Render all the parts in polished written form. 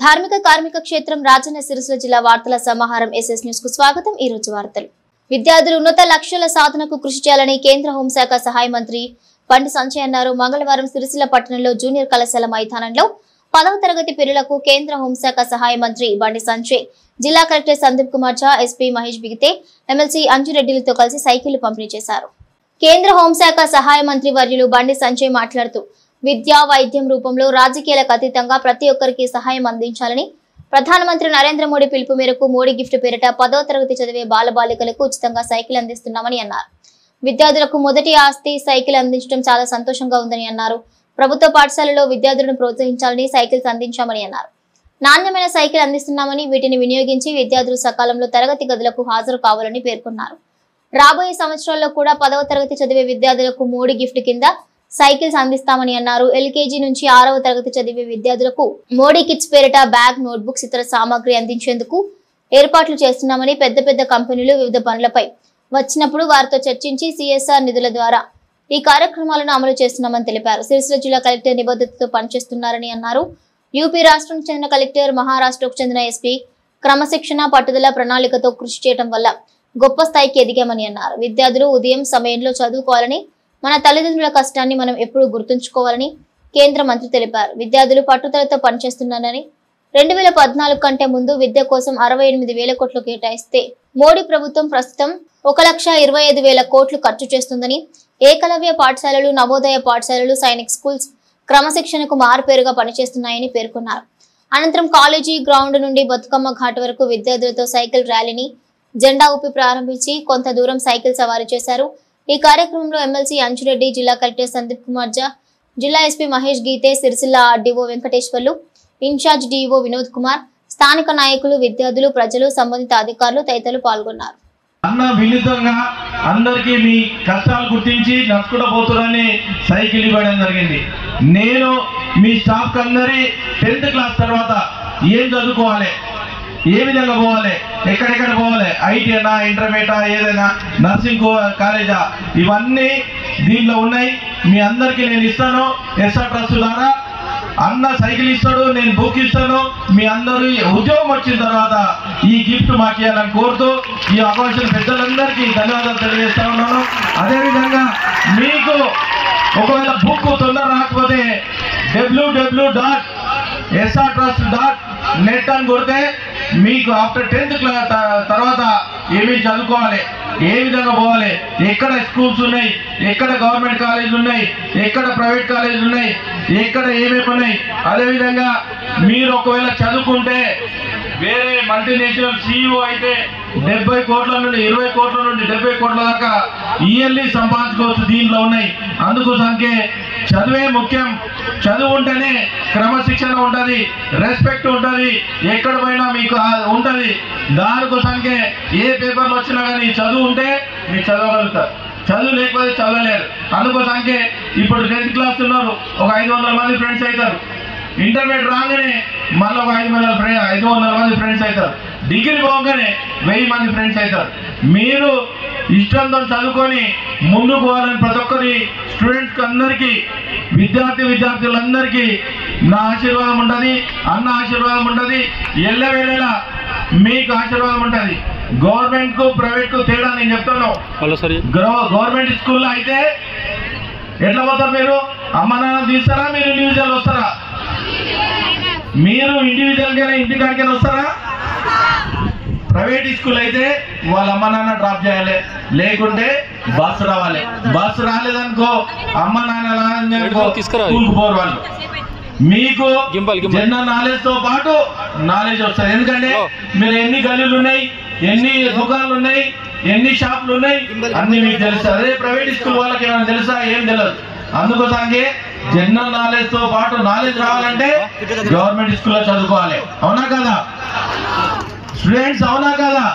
ధార్మిక కార్మిక క్షేత్రం రాజన్న సిరిసిల్ల జిల్లా వార్తల సమాహారం ఎస్ఎస్ న్యూస్ కు స్వాగతం। ఈ రోజు వార్తలు విద్యార్థులు ఉన్నత లక్ష్యాల సాధనకు కృషి చేయాలని కేంద్ర హోంశాఖ సహాయ మంత్రి బండి సంజయ్ అన్నారు। మంగళవారం సిరిసిల్ల పట్టణంలో జూనియర్ కళాశాల మైదానంలో 10వ తరగతి పిల్లలకు కేంద్ర హోంశాఖ సహాయ మంత్రి బండి సంజయ్, జిల్లా కలెక్టర్ సందీప్ కుమార్ ఝా, ఎస్పీ మహేష్ బిగితే, ఎమ్మెల్సీ అంజురెడ్డిలతో కలిసి సైకిళ్లు పంపిణీ చేశారు। కేంద్ర హోంశాఖ సహాయ మంత్రి వర్యులు బండి సంజయ్ మాట్లాడుతూ విద్యా వైద్యం రూపంలో రాజకీయాలకు అతీతంగా ప్రతి ఒక్కరికి సహాయం అందించాలని ప్రధానమంత్రి నరేంద్ర మోడీ పిలుపు మేరకు మోడీ గిఫ్ట్ పేరిట 10వ తరగతి చదివే బాలబాలికలకు ఉచితంగా సైకిల్ అందిస్తున్నామని అన్నారు। విద్యార్థులకు మొదటి ఆస్తి సైకిల్ అందించడం చాలా సంతోషంగా ఉందని అన్నారు। ప్రభుత్వ పాఠశాలలో విద్యార్థులను ప్రోత్సహించాలని సైకిల్స్ అందించామని అన్నారు। నాణ్యమైన సైకిల్ అందిస్తున్నామని వీటిని వినియోగించి విద్యార్థులు సకాలంలో తరగతి గదులకు హాజరు కావాలని పేర్కొన్నారు। రాబోయే సంవత్సరాల్లో కూడా 10వ తరగతి చదివే విద్యార్థులకు మోడీ గిఫ్ట్ కింద సైకిల్స్ అందిస్తామని అన్నారు। ఎల్కేజీ నుంచి 6వ తరగతి చదివే విద్యార్థులకు మోడీ కిట్స్ పేరిట బ్యాగ్, నోట్బుక్స్, ఇతర సామాగ్రి అందించేందుకు ఏర్పాట్లు చేస్తున్నామని, పెద్ద పెద్ద కంపెనీలు వివిధ పనులపై వచ్చినప్పుడు వారితో చర్చించి సిఎస్ఆర్ నిధుల ద్వారా ఈ కార్యక్రమాలను అమలు చేస్తున్నామని తెలిపారు। సిరిసిల్ల జిల్లా కలెక్టర్ నిబద్ధతతో పనిచేస్తున్నారని అన్నారు। యూపీ రాష్ట్రం చెందిన కలెక్టర్, మహారాష్ట్రకు చెందిన ఎస్పీ క్రమశిక్షణ, పట్టుదల, ప్రణాళికతో కృషి చేయడం వల్ల గొప్ప స్థాయికి ఎదిగామని అన్నారు। విద్యార్థులు ఉదయం సమయంలో చదువుకోవాలని, మన తల్లిదండ్రుల కష్టాన్ని మనం ఎప్పుడూ గుర్తుంచుకోవాలని కేంద్ర మంత్రి తెలిపారు। విద్యార్థులు పట్టుదలతో పనిచేస్తున్నారని, 2014 కంటే ముందు విద్య కోసం 68,000 కోట్లు కేటాయిస్తే మోడీ ప్రభుత్వం ప్రస్తుతం 1,25,000 కోట్లు ఖర్చు చేస్తుందని, ఏకలవ్య పాఠశాలలు, నవోదయ పాఠశాలలు, సైనిక్ స్కూల్స్ క్రమశిక్షణకు మారుపేరుగా పనిచేస్తున్నాయని పేర్కొన్నారు। అనంతరం కాలేజీ గ్రౌండ్ నుండి బతుకమ్మ ఘాట్ వరకు విద్యార్థులతో సైకిల్ ర్యాలీని జెండా ఊపి ప్రారంభించి కొంత దూరం సైకిల్ సవారీ చేశారు। ఈ కార్యక్రమంలో ఎమ్మెల్సీ అంజురెడ్డి, జిల్లా కలెక్టర్ సందీప్ కుమార్ ఝా, జిల్లా SP Mahesh Geete, Sircilla RDO Venkateswarlu, in charge DO Vinod Kumar, స్థానిక నాయకులు, విద్యార్థులు, ప్రజలు, సంబంధిత అధికారులు తదితరులు పాల్గొన్నారు। అన్న వినూతంగా అందరికీ మీ కష్టాలు గుర్తించి నడుచుకుంటూ పోతారని సైకిల్ ఇవ్వడం జరిగింది। నేను మీ స్టాఫ్ అందరి 10th క్లాస్ తర్వాత ఏం చదువుకోవాలి, ఏ విధంగా పోవాలి, ఎక్కడెక్కడ పోవాలి, ఐటీ అయినా, ఇంటర్మీడియట్ ఏదైనా, నర్సింగ్ కాలేజా, ఇవన్నీ దీంట్లో ఉన్నాయి। మీ అందరికీ నేను ఇస్తాను। ఎస్ఆర్ ట్రస్ట్ ద్వారా అన్న సైకిల్ ఇస్తాడు, నేను బుక్ ఇస్తాను। మీ అందరూ ఉద్యోగం వచ్చిన తర్వాత ఈ గిఫ్ట్ మాకు ఇవ్వాలని కోరుతూ ఈ అవకాశం పెద్దలందరికీ ధన్యవాదాలు తెలియజేస్తా ఉన్నాను। అదేవిధంగా మీకు ఒకవేళ బుక్ తొందర రాకపోతే www.srtrust.net అని కొడితే మీకు ఆఫ్టర్ 10th క్లాస్ తర్వాత ఏమేమి చదువుకోవాలి, ఏ విధంగా పోవాలి, ఎక్కడ స్కూల్స్ ఉన్నాయి, ఎక్కడ గవర్నమెంట్ కాలేజీలు ఉన్నాయి, ఎక్కడ ప్రైవేట్ కాలేజీలు ఉన్నాయి, ఎక్కడ ఏమేమి ఉన్నాయి, అదేవిధంగా మీరు ఒకవేళ చదువుకుంటే వేరే మల్టీనేషనల్ సిఇఓ అయితే 70 కోట్ల నుండి 20 కోట్ల నుండి 70 కోట్ల దాకా ఇయర్లీ సంపాదించుకోవచ్చు దీంట్లో ఉన్నాయి। అందుకోసానికే చదువే ముఖ్యం। చదువు ఉంటేనే క్రమశిక్షణ ఉంటుంది, రెస్పెక్ట్ ఉంటుంది, ఎక్కడ పోయినా మీకు ఉంటుంది। దానికోసానికే ఏ పేపర్లు వచ్చినా కానీ చదువు ఉంటే మీరు చదవగలుగుతారు, చదువు లేకపోతే చదవలేరు। అందుకోసానికే ఇప్పుడు 10th క్లాస్ ఉన్నారు, ఒక 500 మంది ఫ్రెండ్స్ అవుతారు। ఇంటర్మీడియట్ రాగానే మళ్ళీ ఒక 500 మంది ఫ్రెండ్స్ అవుతారు। డిగ్రీ పోగానే 1000 మంది ఫ్రెండ్స్ అవుతారు। మీరు ఇష్టంతో చదువుకొని ముందుకు పోవాలని ప్రతి ఒక్కరి స్టూడెంట్స్కి అందరికీ, విద్యార్థులందరికీ నా ఆశీర్వాదం ఉంటుంది, అన్న ఆశీర్వాదం ఉంటుంది, ఎల్లవేళలా మీకు ఆశీర్వాదం ఉంటుంది। గవర్నమెంట్ కు ప్రైవేట్ కు తేడా నేను చెప్తాను। గవర్నమెంట్ స్కూల్లో అయితే ఎట్లా పోతారు, మీరు అమ్మ నాన్న తీస్తారా, మీరు ఇండివిజువల్ వస్తారా? మీరు ఇండివిజువల్ గానే ఇంటికాడికైనా వస్తారా? ప్రైవేట్ స్కూల్ అయితే వాళ్ళ అమ్మ నాన్న డ్రాప్ చేయాలి, లేకుంటే బస్సు రావాలి। బస్సు రాలేదనుకో అమ్మ నాన్న స్కూల్కి పోరు వాళ్ళు। మీకు జనరల్ నాలెడ్జ్ తో పాటు నాలెడ్జ్ వస్తుంది, ఎందుకంటే మీరు ఎన్ని గల్లీలు ఉన్నాయి, ఎన్ని దుకాణాలు ఉన్నాయి, ఎన్ని షాపులు ఉన్నాయి అన్ని మీకు తెలుసు। అదే ప్రైవేట్ స్కూల్ వాళ్ళకి ఏమైనా తెలుసా? ఏం తెలియదు। అందుకోసానికి జనరల్ నాలెడ్జ్ తో పాటు నాలెడ్జ్ రావాలంటే గవర్నమెంట్ స్కూల్లో చదువుకోవాలి, అవునా కదా స్టూడెంట్స్, అవునా కదా?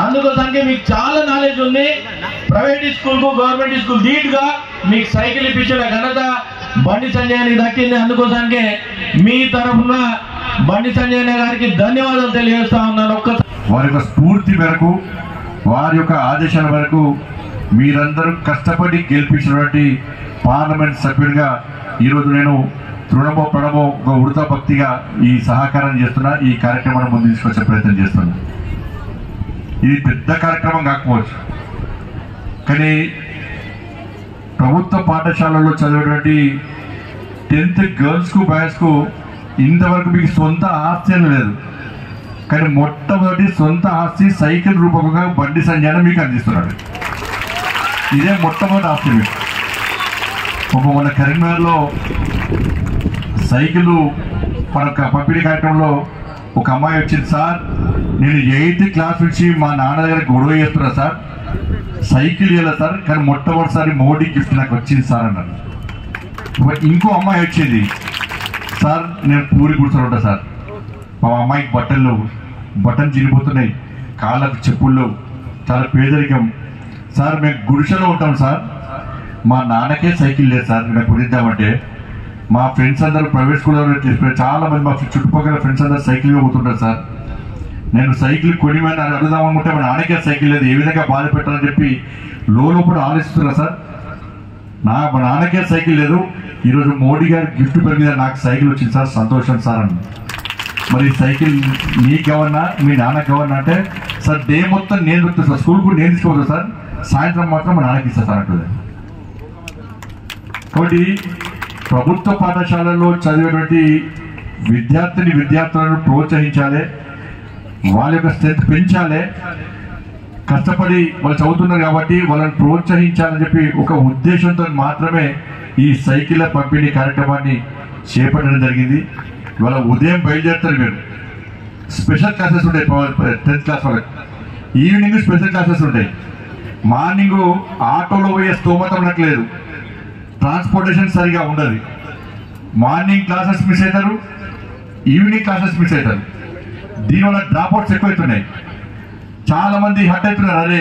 అందుకోసానికి మీకు చాలా నాలెడ్జ్ ఉంది। ప్రైవేట్ స్కూల్ కు గవర్నమెంట్ స్కూల్ ధీటుగా మీకు సైకిల్ ఇప్పించిన ఘనత బండి సంజయ్ దక్కింది। అందుకోసానికి మీ తరఫున బండి సంజయ్ గారికి ధన్యవాదాలు తెలియజేస్తా ఉన్నాను। వారి యొక్క స్ఫూర్తి మేరకు, వారి యొక్క ఆదేశాల మేరకు మీరందరూ కష్టపడి గెలిపించినటువంటి పార్లమెంట్ సభ్యుడిగా ఈరోజు నేను తృణమో ప్రణమో ఒక ఉడతా భక్తిగా ఈ సహకారం చేస్తున్నా, ఈ కార్యక్రమాన్ని ముందు తీసుకొచ్చే ప్రయత్నం చేస్తున్నా. ఇది పెద్ద కార్యక్రమం కాకపోవచ్చు, కానీ ప్రభుత్వ పాఠశాలలో చదివేటువంటి 10th గర్ల్స్కు బాయ్స్కు ఇంతవరకు మీకు సొంత ఆస్తి అని లేదు, కానీ మొట్టమొదటి సొంత ఆస్తి సైకిల్ రూపకంగా బండి సంజయ్ మీకు అందిస్తున్నాడు. ఇదే మొట్టమొదటి ఆస్తి మీకు. మన కరీంనగర్లో సైకిల్ పంపిణీ కార్యక్రమంలో ఒక అమ్మాయి వచ్చింది, సార్ నేను 8th క్లాస్ నుంచి మా నాన్న దగ్గర గొడవ చేస్తున్నా సార్, సైకిల్ ఇవ్వలేదు సార్, కానీ మొట్టమొదటిసారి మోడీ గిఫ్ట్ నాకు వచ్చింది సార్ అన్నాను. ఇంకో అమ్మాయి వచ్చింది, సార్ నేను పూరి గుడిసెలు ఉంటా సార్, మా అమ్మాయికి బట్టలు చిరిగిపోతున్నాయి, కాళ్ళకు చెప్పుల్లో, చాలా పేదరికం సార్, మేము గుడిసెలో ఉంటాం సార్, మా నాన్నకే సైకిల్ లేదు సార్, నాకు కొనిద్దామంటే మా ఫ్రెండ్స్ అందరూ ప్రైవేట్ స్కూల్లో చాలా మంది మా చుట్టుపక్కల ఫ్రెండ్స్ అందరూ సైకిల్గా పోతుంటారు సార్, నేను సైకిల్ కొనిమని అడుగుదామనుకుంటే మా నాన్నకే సైకిల్ లేదు, ఏ విధంగా బాధ పెట్టాలని చెప్పి లోపల ఆలోచిస్తున్నా సార్, మా నాన్నకే సైకిల్ లేదు, ఈరోజు మోడీ గారి గిఫ్ట్ పెరిగిన నాకు సైకిల్ వచ్చింది సార్, సంతోషం సార్ అని. మరి సైకిల్ మీకు కావన్నా మీ నాన్నకి కావన్నా అంటే, సార్ డే మొత్తం నేను దొరుకుతాను సార్, స్కూల్ కూడా నేను తీసుకోవద్దు సార్, సాయంత్రం మాత్రం మా నాన్నకి ఇస్తా సార్ అంటుంది. కాబట్టి ప్రభుత్వ పాఠశాలలో చదివేటువంటి విద్యార్థులను ప్రోత్సహించాలి, వాళ్ళ యొక్క స్ట్రెంత్ పెంచాలి, కష్టపడి వాళ్ళు చదువుతున్నారు కాబట్టి వాళ్ళని ప్రోత్సహించాలని చెప్పి ఒక ఉద్దేశంతో మాత్రమే ఈ సైకిళ్ళ పంపిణీ కార్యక్రమాన్ని చేపట్టడం జరిగింది. ఇవాళ ఉదయం బయలుదేరుతారు మీరు, స్పెషల్ క్లాసెస్ ఉంటాయి 10th క్లాస్ వాళ్ళకి, ఈవినింగ్ స్పెషల్ క్లాసెస్ ఉంటాయి, మార్నింగ్ ఆటోలో పోయే స్తోమత మనకు లేదు, ట్రాన్స్పోర్టేషన్ సరిగా ఉండదు, మార్నింగ్ క్లాసెస్ మిస్ అవుతారు, ఈవినింగ్ క్లాసెస్ మిస్ అవుతారు, దీనివల్ల డ్రాప్అవుట్స్ ఎక్కువవుతున్నాయి. చాలా మంది హట్ అవుతున్నారు, అరే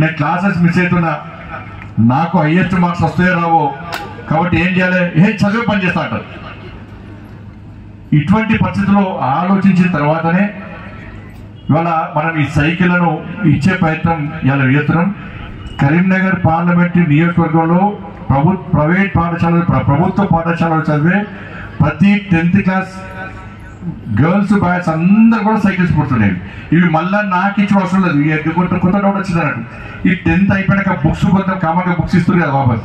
నేను క్లాసెస్ మిస్ అవుతున్నా, నాకు హైయెస్ట్ మార్క్స్ వస్తాయో రావో, కాబట్టి ఏం చేయాలి, చదివే పని చేస్తా అంటారు. ఇటువంటి పరిస్థితుల్లో ఆలోచించిన తర్వాతనే ఇవాళ మనం ఈ సైకిళ్లను ఇచ్చే ప్రయత్నం ఇలా చేస్తున్నాం. కరీంనగర్ పార్లమెంటరీ నియోజకవర్గంలో ప్రైవేట్ పాఠశాలలు ప్రభుత్వ పాఠశాలలో చదివే ప్రతి 10th క్లాస్ గర్ల్స్ బాయ్స్ అందరూ కూడా సైకిల్స్ పుడుతున్నాయి. ఇవి మళ్ళీ నాకు ఇచ్చిన అవసరం లేదు, కొత్త డౌట్ వచ్చింది నాకు, ఈ 10th అయిపోయినాక బుక్స్ కొంత కామన్గా బుక్స్ ఇస్తున్నారు కదా వాపస్,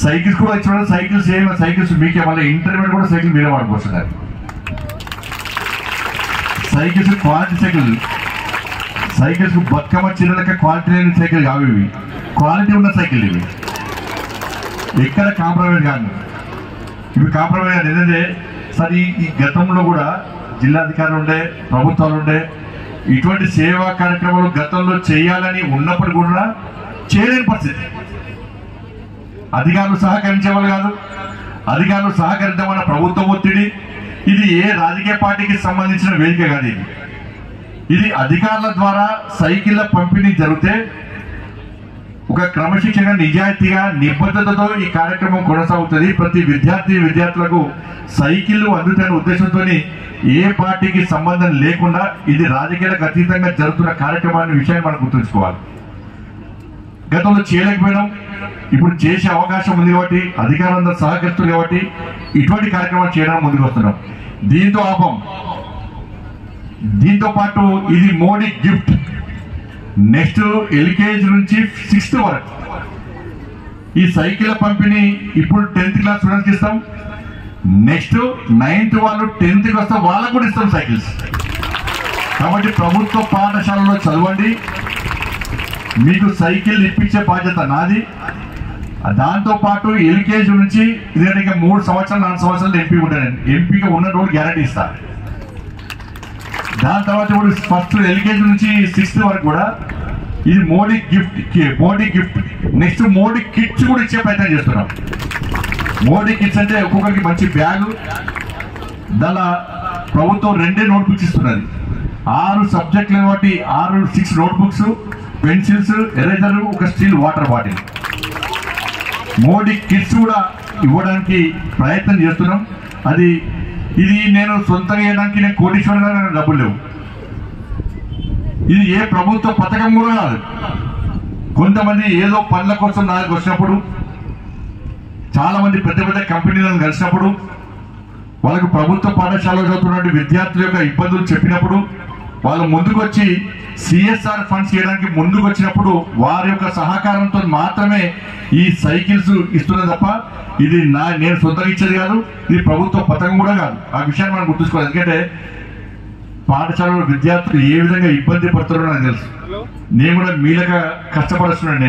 సైకిల్స్ కూడా ఇచ్చిన సైకిల్స్ ఏమైనా సైకిల్స్ మీకే మళ్ళీ ఇంటర్మీడియట్ కూడా సైకిల్ మీరే వాడుకోవచ్చు. సైకిల్స్ క్వాలిటీ సైకిల్స్ బతుకమ్మ చిన్నలక క్వాలిటీ లేని సైకిల్ కావు ఇవి, క్వాలిటీ ఉన్న సైకిల్ ఇవి, ఎక్కడ కాంప్రమైజ్ కాదు, ఇవి కాంప్రమైజ్ కాదు. ఏంటంటే సరే ఈ గతంలో కూడా జిల్లాధికారులు ఉండే, ప్రభుత్వాలు ఉండే, ఇటువంటి సేవా కార్యక్రమాలు గతంలో చేయాలని ఉన్నప్పుడు కూడా చేయలేని పరిస్థితి, అధికారులు సహకరించేవాళ్ళు కాదు, అధికారులు సహకరిద్దామన్న ప్రభుత్వం ఒత్తిడి, ఇది ఏ రాజకీయ పార్టీకి సంబంధించిన వేదిక కాదు, ఇది అధికారుల ద్వారా సైకిళ్ల పంపిణీ జరిగితే ఒక క్రమశిక్షణ నిజాయితీగా నిబద్ధతతో ఈ కార్యక్రమం కొనసాగుతుంది. ప్రతి విద్యార్థులకు సైకిళ్లు అందుతున్న ఉద్దేశంతో ఏ పార్టీకి సంబంధం లేకుండా ఇది రాజకీయాలకు అతీతంగా జరుగుతున్న కార్యక్రమాన్ని విషయాన్ని మనం గుర్తుంచుకోవాలి. గతంలో చేయలేకపోయినాం, ఇప్పుడు చేసే అవకాశం ఉంది కాబట్టి అధికారులందరూ సహకరిస్తున్నారు కాబట్టి ఇటువంటి కార్యక్రమాలు చేయడానికి ముందుకు వస్తున్నాం. దీంతో పాటు ఇది మోడీ గిఫ్ట్. నెక్స్ట్ LKG నుంచి 6th వరకు ఈ సైకిల్ పంపిణీ ఇప్పుడు 10th క్లాస్ స్టూడెంట్స్కి ఇస్తాం, నెక్స్ట్ 9th వాళ్ళు 10th కి వస్తే వాళ్ళకు కూడా ఇస్తాం సైకిల్స్. కాబట్టి ప్రభుత్వ పాఠశాలలో చదవండి, మీకు సైకిల్ ఇప్పించే బాధ్యత నాది. దాంతోపాటు LKG నుంచి ఇదే 3 సంవత్సరాలు 4 సంవత్సరాలు ఎంపీ ఉంటాను, ఎంపీగా ఉన్న రోజు గ్యారంటీ ఇస్తా. దాని తర్వాత ఇప్పుడు ఫస్ట్ LKG నుంచి 6th వరకు కూడా ఇది Modi gift. Next Modi kits కూడా ఇచ్చే ప్రయత్నం చేస్తున్నాం. మోడీ కిట్స్ అంటే ఒక్కొక్కరికి మంచి బ్యాగు, దాని ప్రభుత్వం 2 నోట్బుక్స్ ఇస్తున్నది, 6 సబ్జెక్టులు కాబట్టి 6 నోట్బుక్స్, పెన్సిల్స్, ఎరేజర్, ఒక steel water bottle. Modi kits కూడా ఇవ్వడానికి ప్రయత్నం చేస్తున్నాం. ఇది నేను సొంతంగా చేయడానికి నేను కోటీశ్వరంగా నాకు డబ్బులు లేవు, ఇది ఏ ప్రభుత్వ పథకం కూడా కాదు. కొంతమంది ఏదో పనుల కోసం నాకు వచ్చినప్పుడు, చాలా మంది పెద్ద కంపెనీలను కలిసినప్పుడు వాళ్ళకు ప్రభుత్వ పాఠశాలలో చదువుతున్న విద్యార్థుల యొక్క ఇబ్బందులు చెప్పినప్పుడు వాళ్ళు ముందుకు వచ్చి సిఎస్ఆర్ ఫండ్స్ చేయడానికి ముందుకు వచ్చినప్పుడు వారి యొక్క సహకారంతో మాత్రమే ఈ సైకిల్స్ ఇస్తున్నది తప్ప ఇది నేను సొంతంగా ఇచ్చేది కాదు, ఇది ప్రభుత్వ పథకం కూడా కాదు. ఆ విషయాన్ని మనం గుర్తుంచుకోవాలి. ఎందుకంటే పాఠశాలలో విద్యార్థులు ఏ విధంగా ఇబ్బంది పడుతున్నారో నాకు తెలుసు. నేను కూడా మీలుగా కష్టపడుతున్నాను.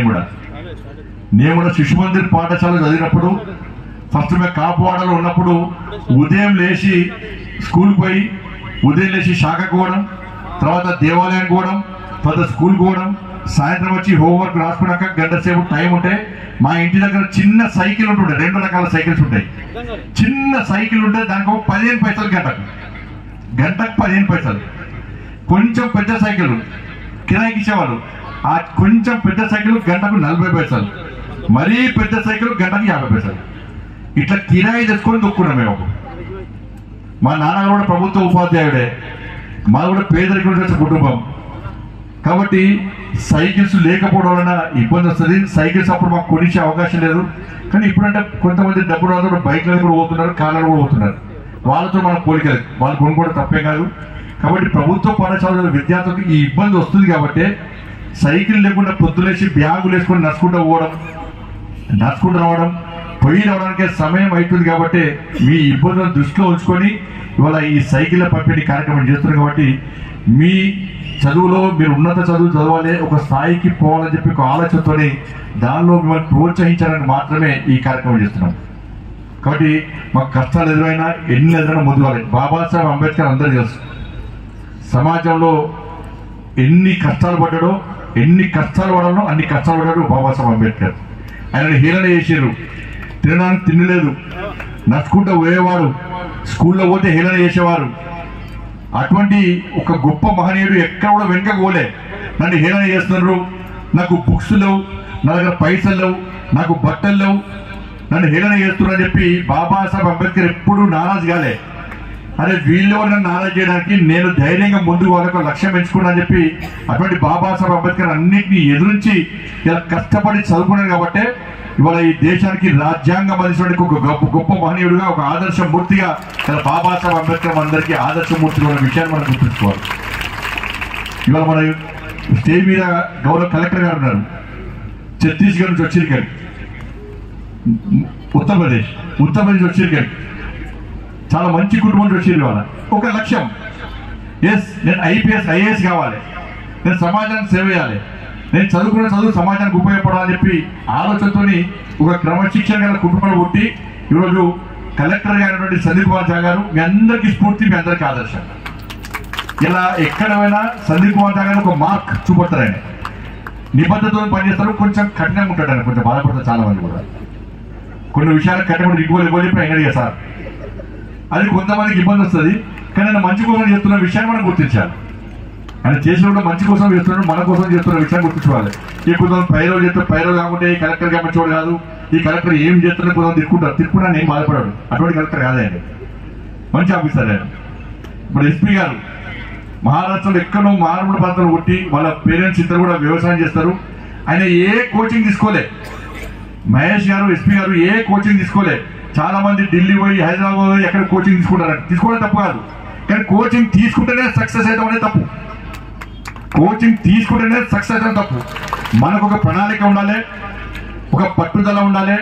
నేను కూడా శిశు మందిర్ పాఠశాల చదివినప్పుడు ఫస్ట్ మేము కాపువాడలో ఉన్నప్పుడు ఉదయం లేచి స్కూల్కి పోయి ఉదయం లేచి శాఖకు పోవడం, తర్వాత దేవాలయానికి పోవడం, తర్వాత స్కూల్కి పోవడం, సాయంత్రం వచ్చి హోంవర్క్ రాసుకున్నాక గంట సేపు టైం ఉంటే మా ఇంటి దగ్గర చిన్న సైకిల్ ఉంటుండే. 2 రకాల సైకిల్స్ ఉంటాయి. చిన్న సైకిల్ ఉంటే దానికి 15 పైసలు గంటకు 15 పైసలు. కొంచెం పెద్ద సైకిల్ కిరాయికి ఇచ్చేవాళ్ళు. ఆ కొంచెం పెద్ద సైకిల్ గంటకు 40 పైసలు, మరీ పెద్ద సైకిల్ గంటకు 50 పైసలు. ఇట్లా కిరాయి తెచ్చుకొని దొక్కున్నాం మేము. మా నాన్న కూడా ప్రభుత్వ ఉపాధ్యాయుడే, మా కూడా పేదరికం వచ్చే కుటుంబం. కాబట్టి సైకిల్స్ లేకపోవడం వలన ఇబ్బంది వస్తుంది. సైకిల్స్ అప్పుడు మాకు కొనిచ్చే అవకాశం లేదు. కానీ ఇప్పుడంటే కొంతమంది డబ్బులు వాళ్ళతో బైక్లలో కూడా పోతున్నారు, కార్లలో కూడా పోతున్నారు. వాళ్ళతో మనం పోలికలేదు, వాళ్ళు కొనుక్కోవడం తప్పే కాదు. కాబట్టి ప్రభుత్వ పాఠశాలలో విద్యార్థులకు ఈ ఇబ్బంది వస్తుంది. కాబట్టి సైకిల్ లేకుండా పొద్దులేసి బ్యాగులు వేసుకొని నడుచుకుంటూ రావడం, పోయి రావడానికి సమయం అవుతుంది. కాబట్టి మీ ఇబ్బందులను దృష్టిలో ఉంచుకొని ఇవాళ ఈ సైకిళ్ళ పంపిణీ కార్యక్రమం చేస్తున్నారు. కాబట్టి మీ చదువులో మీరు ఉన్నత చదువు చదవాలి, ఒక స్థాయికి పోవాలని చెప్పి ఒక ఆలోచనతోని దానిలో మిమ్మల్ని ప్రోత్సహించాలని మాత్రమే ఈ కార్యక్రమం చేస్తున్నాం. కాబట్టి మాకు కష్టాలు ఎదురైనా ఎన్ని ఎదురైనా ముందుకోవాలి. బాబాసాహెబ్ అంబేద్కర్ అందరూ తెలుసు. సమాజంలో ఎన్ని కష్టాలు పడ్డాడో, అన్ని కష్టాలు పడ్డాడు బాబాసాహెబ్ అంబేద్కర్. ఆయనని హేళన చేసారు, తినడానికి తినలేదు, నడుచుకుంటూ పోయేవాడు, స్కూల్లో పోతే హేళన చేసేవారు. అటువంటి ఒక గొప్ప మహనీయుడు ఎక్కడ కూడా వెనుక పోలే. నన్ను హేళన చేస్తున్నారు, నాకు బుక్స్ లేవు, నా దగ్గర పైసలు లేవు, నాకు బట్టలు లేవు, నన్ను హేళన చేస్తున్నారు అని చెప్పి బాబాసాహెబ్ అంబేద్కర్ ఎప్పుడు నారాజు కాలే. అరే వీళ్ళు నన్ను నారాజు చేయడానికి నేను ధైర్యంగా ముందుకు వాళ్ళకు లక్ష్యం ఎంచుకున్నా అని చెప్పి అటువంటి బాబాసాహెబ్ అంబేద్కర్ అన్నింటినీ ఎదురించి ఇలా కష్టపడి చదువుకున్నాను. కాబట్టి ఇవాళ ఈ దేశానికి రాజ్యాంగం అందించడానికి ఒక గొప్ప మహనీయుడుగా, ఒక ఆదర్శమూర్తిగా ఇలా బాబాసాహెబ్ అంబేద్కర్ అందరికీ ఆదర్శమూర్తిగా ఉన్న విషయాన్ని మనం గుర్తుంచుకోవాలి. ఇవాళ మన స్టేజ్ మీద గౌరవ కలెక్టర్ గారు ఉన్నారు, ఛత్తీస్గఢ్ నుంచి వచ్చిరు, ఉత్తరప్రదేశ్ వచ్చిరు. చాలా మంచి కుటుంబం నుంచి వచ్చింది. వాళ్ళ ఒక లక్ష్యం, నేను ఐఏఎస్ కావాలి, నేను సమాజానికి సేవ చేయాలి, నేను చదువుకున్న చదువు సమాజానికి ఉపయోగపడాలని చెప్పి ఆలోచనతో ఒక క్రమశిక్షణ గల కుటుంబంలో పుట్టి ఈరోజు కలెక్టర్ గారు సందీప్ కుమార్ ఝా గారు మీ అందరికీ స్ఫూర్తి, మీ అందరికీ ఆదర్శం. ఇలా ఎక్కడైనా సందీప్ కుమార్ ఝా గారు ఒక మార్క్ చూపడతారు. ఆయన నిబద్ధతతో పనిచేస్తారు, కొంచెం కఠినంగా ఉంటాడు. ఆయన కొంచెం బాధపడతారు చాలా మంది కూడా. కొన్ని విషయాలకు కఠినంగా ఇవ్వలేకపోతే ఆయన సార్ అది కొంతమందికి ఇబ్బంది వస్తుంది. కానీ ఆయన మంచి కోసం చేస్తున్న విషయాన్ని మనం గుర్తించాలి. ఆయన చేసిన కూడా మంచి కోసం చేస్తున్నాడు, మన కోసం చేస్తున్న విషయాన్ని గుర్తించుకోవాలి. ఈ కొంతమంది పైరవ్ చేస్తారు, పైరవ్ కాకుంటే ఈ కలెక్టర్ గా మంచివాడు కాదు, ఈ కలెక్టర్ ఏం చేస్తున్నా కొంతమంది తిట్టుకున్నా నేను బాధపడాడు. అటువంటి కలెక్టర్ కాదే ఆయన, మంచి ఆఫీసర్ ఆయన. ఇప్పుడు ఎస్పీ గారు మహారాష్ట్రలో ఎక్కడో మారుమూల ప్రాంతంలో పుట్టి వాళ్ళ పేరెంట్స్ ఇద్దరు కూడా వ్యవసాయం చేస్తారు. ఆయన ఏ కోచింగ్ తీసుకోలే. మహేష్ గారు ఎస్పీ గారు ఏ కోచింగ్ తీసుకోలే. చాలా మంది ఢిల్లీ పోయి హైదరాబాద్ పోయి ఎక్కడ కోచింగ్ తీసుకుంటారు. తీసుకోవడం తప్పు కాదు, కానీ కోచింగ్ తీసుకుంటేనే సక్సెస్ అవుతాం అనేది తప్పు. కోచింగ్ తీసుకుంటేనే సక్సెస్ అవుతాం తప్పు. మనకు ఒక ప్రణాళిక ఉండాలి, ఒక పట్టుదల ఉండాలి,